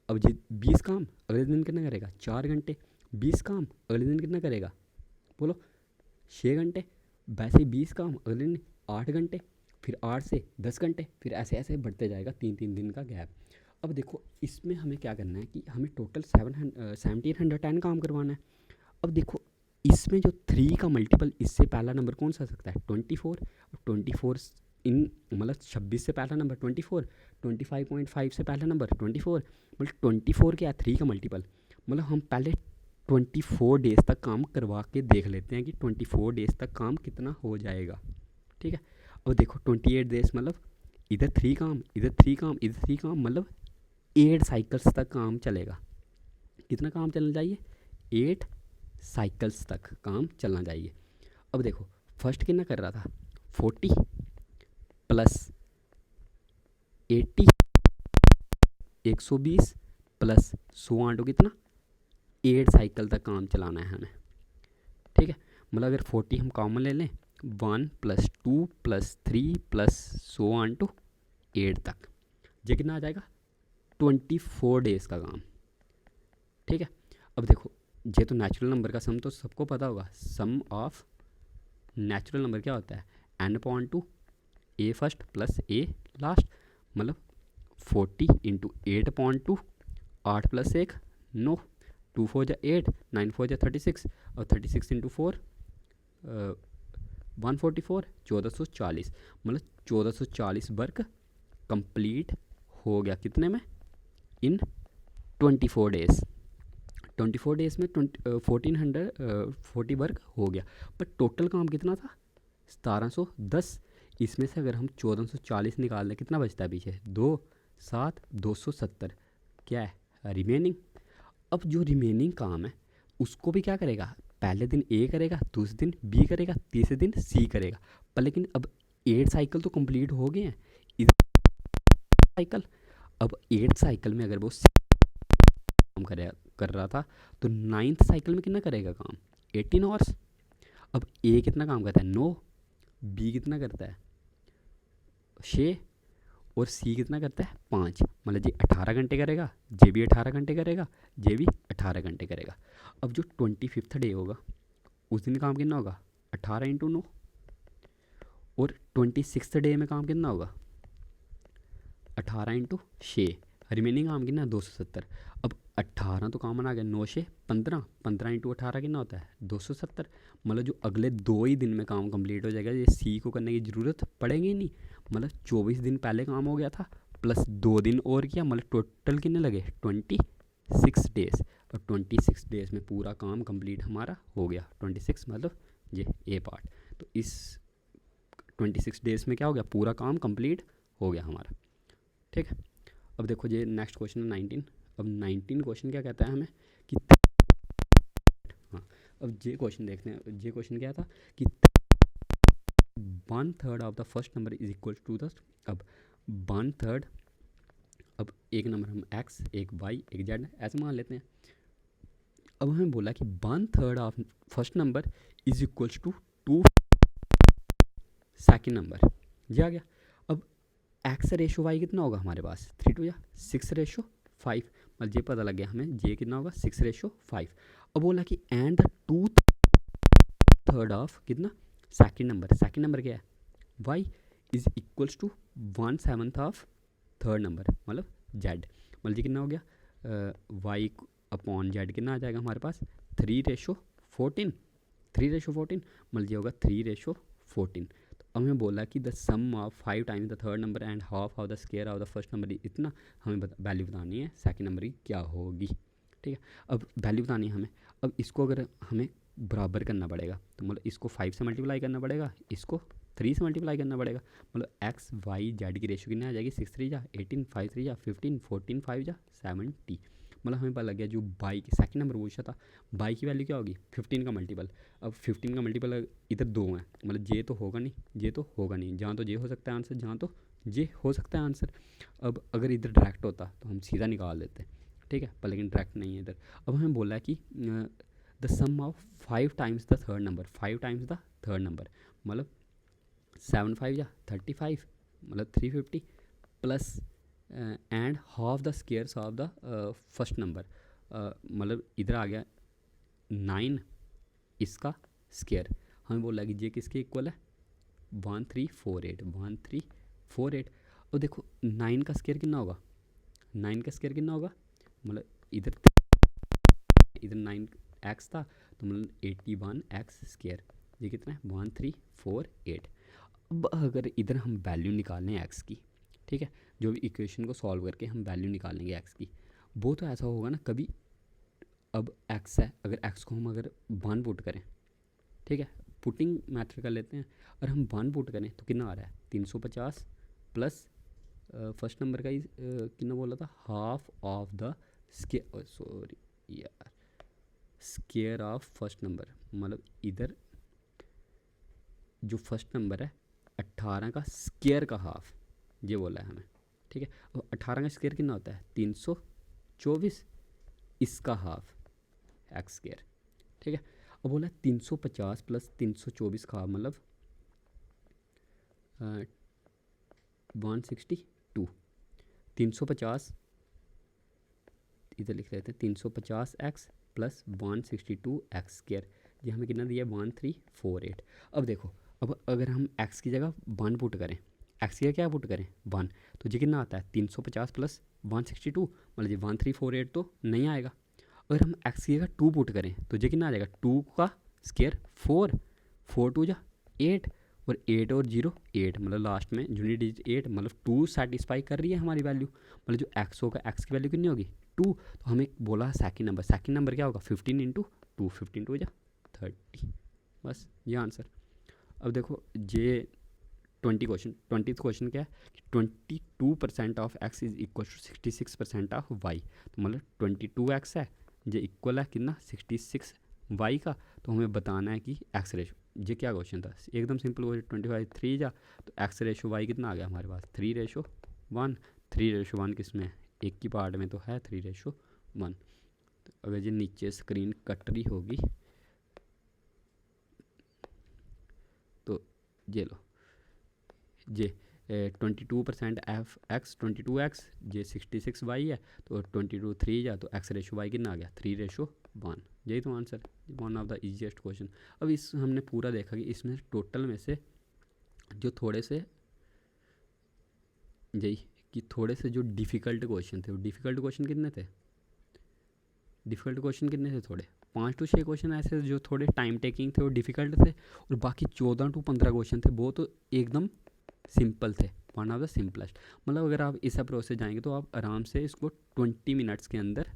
अब ये 20 काम अगले दिन कितना करेगा 4 घंटे, 20 काम अगले दिन कितना करेगा बोलो 6 घंटे, वैसे 20 काम अगले दिन 8 घंटे, फिर 8 से 10 घंटे, फिर ऐसे ऐसे बढ़ते जाएगा 3 दिन का गैप। अब देखो इसमें हमें क्या करना है कि हमें टोटल 1710 काम करवाना है। अब देखो इसमें जो 3 का मल्टीपल, इससे पहला नंबर कौन सा आ सकता है 24, 24 इन मतलब 26 से पहला नंबर 24, 25.5 से पहला नंबर 24, मतलब 24 क्या है 3 का मल्टीपल। मतलब हम पहले 24 डेज़ तक काम करवा के देख लेते हैं कि 24 डेज़ तक काम कितना हो जाएगा, ठीक है। अब देखो 28 डेज़ मतलब इधर 3 काम इधर 3 काम इधर 3 काम, मतलब 8 साइकिल्स तक काम चलेगा। कितना काम चलना चाहिए 8 साइकिल्स तक काम चलना चाहिए। अब देखो फर्स्ट कितना कर रहा था 40 प्लस 80 120 प्लस 100 आंटो कितना 8 साइकिल तक काम चलाना है हमें, ठीक है। मतलब अगर 40 हम कॉमन ले लें 1 प्लस 2 प्लस 3 प्लस 100 आंटो 8 तक, ये कितना आ जाएगा 24 डेज़ का काम, ठीक है। अब देखो ये तो नेचुरल नंबर का सम तो सबको पता होगा, सम ऑफ नेचुरल नंबर क्या होता है n/2 ए फर्स्ट प्लस ए लास्ट, मतलब 40 इंटू 8/2 8 प्लस 1 9, 2 4 जा 8 9 4 जा 36 और 36 इंटू 4 144 1440, मतलब 1440 वर्क कंप्लीट हो गया कितने में इन 24 डेज़। 24 डेज़ में 1440 वर्क हो गया, पर टोटल काम कितना था 1710। इसमें से अगर हम 1440 निकाल दें कितना बचता है पीछे 2 7 270 क्या है रिमेनिंग। अब जो रिमेनिंग काम है उसको भी क्या करेगा, पहले दिन ए करेगा, दूसरे दिन बी करेगा, तीसरे दिन सी करेगा। पर लेकिन अब 8 साइकिल तो कंप्लीट हो गए हैं साइकिल, अब 8 साइकिल में अगर वो काम कर रहा था तो 9th साइकिल में कितना करेगा काम 18 आवर्स। अब ए कितना काम करता है 9, बी कितना करता है 6 और सी कितना करता है 5, मतलब ये 18 घंटे करेगा, ये भी 18 घंटे करेगा, ये भी 18 घंटे करेगा। अब जो 25th डे होगा उस दिन काम कितना होगा 18 इंटू 9, और 26th डे में काम कितना होगा 18 इंटू 6, रिमेनिंग काम कितना 270। अब 18 तो कॉमन आ गया, 9 से 15, 15 इंटू 18 कितना होता है 270। मतलब जो अगले 2 ही दिन में काम कंप्लीट हो जाएगा, ये सी को करने की ज़रूरत पड़ेगी ही नहीं। मतलब 24 दिन पहले काम हो गया था, प्लस 2 दिन और किया, मतलब टोटल कितने लगे 26 डेज़। और 26 डेज़ में पूरा काम कंप्लीट हमारा हो गया। 26 मतलब ये ए पार्ट। तो इस 26 डेज़ में क्या हो गया, पूरा काम कंप्लीट हो गया हमारा। ठीक है। अब देखो ये नेक्स्ट क्वेश्चन है 19। अब 19 क्वेश्चन क्या कहता है हमें कि हाँ, अब ये क्वेश्चन देखते हैं। ये क्वेश्चन क्या था कि 1/3 of the first number is equal to the. अब 1/3, अब एक नंबर हम x, एक y, एक z ऐसे मान लेते हैं। अब हमें बोला कि 1/3 of first number is equals to 2 second number. ये आ गया। अब x रेशो y कितना होगा हमारे पास 3 टू या 6:5। मतलब ये पता लग गया हमें, ये कितना होगा 6:5। अब बोला कि एंड द 2/3 ऑफ कितना सेकेंड नंबर। सेकेंड नंबर क्या है y is equals to 1/7 of third number, मतलब z। मतलब ये कितना हो गया y अपॉन z कितना आ जाएगा हमारे पास 3:14। 3:14 मतलब ये होगा 3:14। तो अब हमें बोला कि the sum of 5 times the third number and half of the square of the first number इतना। हमें वैल्यू बतानी है सेकंड नंबर की क्या होगी। ठीक है। अब वैल्यू बतानी है हमें। अब इसको अगर हमें बराबर करना पड़ेगा, तो मतलब इसको 5 से मल्टीप्लाई करना पड़ेगा, इसको 3 से मल्टीप्लाई करना पड़ेगा। मतलब एक्स वाई जेड की रेशो कितना आ जाएगी 6 3 जा 18, 5 3 जा 15, 14 5 जा 70। मतलब हमें पता लग गया जो बाई की सेकंड नंबर पूछा था, बाई की वैल्यू क्या होगी 15 का मल्टीपल। अब 15 का मल्टीपल इधर 2 है, मतलब ये तो होगा नहीं, ये तो होगा नहीं, जहाँ तो ये हो सकता है आंसर, जहाँ तो ये हो सकता है आंसर। अब अगर इधर डायरेक्ट होता तो हम सीधा निकाल देते, ठीक है, पर लेकिन डायरेक्ट नहीं है इधर। अब हमें बोला है कि the sum of 5 times the third number, 5 times the third number, मतलब 7 5 या 35, मतलब 350 plus and half the squares of the first number. मतलब इधर आ गया 9 इसका स्क्वेयर। हमें बोला कि ये किसके इक्वल है 1348, 1348। और देखो 9 का स्क्वेयर कितना होगा, 9 का स्क्वेयर कितना होगा, मतलब इधर 9 एक्स था तो मतलब 81 एक्स स्क्वेयर। ये कितना है 1348। अब अगर इधर हम वैल्यू निकालें एक्स की, ठीक है, जो भी इक्वेशन को सॉल्व करके हम वैल्यू निकालेंगे एक्स की, वो तो ऐसा होगा ना कभी। अब एक्स है, अगर एक्स को हम अगर 1 पुट करें, ठीक है, पुटिंग मैथड कर लेते हैं, और हम 1 पुट करें तो कितना आ रहा है 350 प्लस फर्स्ट नंबर का ही कितना बोला था half of the square, sorry यार, स्क्वायर ऑफ फर्स्ट नंबर। मतलब इधर जो फर्स्ट नंबर है 18 का स्क्वायर का हाफ, ये बोला है हमें, ठीक है। अब 18 का स्क्वायर कितना होता है 324, इसका हाफ एक्स स्क्वायर, ठीक है। अब बोला 350 प्लस 324 का हाफ, मतलब 162। 350 इधर लिख लेते हैं 350 एक्स प्लस 162 एक्स स्क्वायर, ये हमें कितना दिया 1348। अब देखो, अब अगर हम x की जगह 1 पुट करें, x की जगह क्या पुट करें 1, तो ये कितना आता है 350 प्लस 162, मतलब ये 1348 तो नहीं आएगा। अगर हम x की जगह 2 पुट करें तो ये कितना आ जाएगा 2 का स्क्वायर 4, 4 2 जा 8, और 8 और 0 8, मतलब लास्ट में यूनिट डिजिट 8, मतलब 2 सेटिस्फाई कर रही है हमारी वैल्यू। मतलब जो x होगा x की वैल्यू कितनी होगी 2। तो हमें बोला सेकंड नंबर, सेकंड नंबर क्या होगा 15 इंटू 2, 15 2 जा 30, बस ये आंसर। अब देखो ये 20th क्वेश्चन क्या है कि 22% of x is equal to 66% of y. तो मतलब 22x है, ये इक्वल है कितना 66 वाई का। तो हमें बताना है कि एक्स रेशो, ये क्या क्वेश्चन था एकदम सिंपल क्वेश्चन, 25 3 जा, तो एक्स रेशो वाई कितना आ गया हमारे पास 3:1। 3:1 किस में, एक की पार्ट में तो है 3:1। तो अगर ये नीचे स्क्रीन कट रही होगी तो ये लो, ये 22% एफ एक्स 22x, ये 66 वाई है, तो 22 3 जा, तो एक्स रेशो वाई कितना आ गया 3:1। यही तो answer, one of the easiest question. अब इस हमने पूरा देखा कि इसमें टोटल में से जो थोड़े से यही कि थोड़े से जो डिफ़िकल्ट क्वेश्चन थे, वो डिफ़िकल्ट क्वेश्चन कितने थे, डिफ़िकल्ट क्वेश्चन कितने थे, थोड़े 5 से 6 क्वेश्चन ऐसे जो थोड़े टाइम टेकिंग थे, वो डिफ़िकल्ट थे, और बाकी 14 से 15 क्वेश्चन थे वो तो एकदम सिंपल थे, वन ऑफ द सिंपलेस्ट। मतलब अगर आप इस अप्रोच से जाएंगे तो आप आराम से इसको 20 मिनट्स के अंदर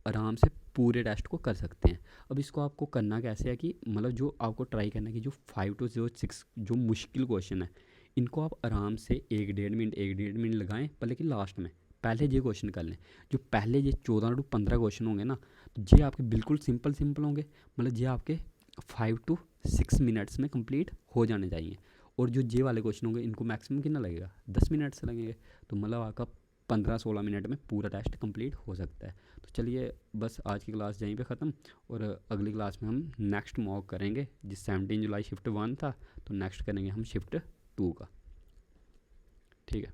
आराम से पूरे टेस्ट को कर सकते हैं। अब इसको आपको करना कैसे है कि मतलब जो आपको ट्राई करना है कि जो 5 to 6 जो मुश्किल क्वेश्चन है, इनको आप आराम से 1 डेढ़ मिनट लगाएं पहले कि लास्ट में पहले ये क्वेश्चन कर लें। जो पहले ये 14 to 15 क्वेश्चन होंगे ना, तो ये आपके बिल्कुल सिंपल सिंपल होंगे, मतलब ये आपके 5 to 6 मिनट्स में कंप्लीट हो जाने चाहिए। और जो जे वाले क्वेश्चन होंगे इनको मैक्सिमम कितना लगेगा, 10 मिनट से लगेंगे। तो मतलब आपका 15-16 मिनट में पूरा टेस्ट कंप्लीट हो सकता है। तो चलिए बस आज की क्लास यहीं पे ख़त्म, और अगली क्लास में हम नेक्स्ट मॉक करेंगे। जिस 17 जुलाई शिफ्ट 1 था, तो नेक्स्ट करेंगे हम शिफ्ट 2 का। ठीक है।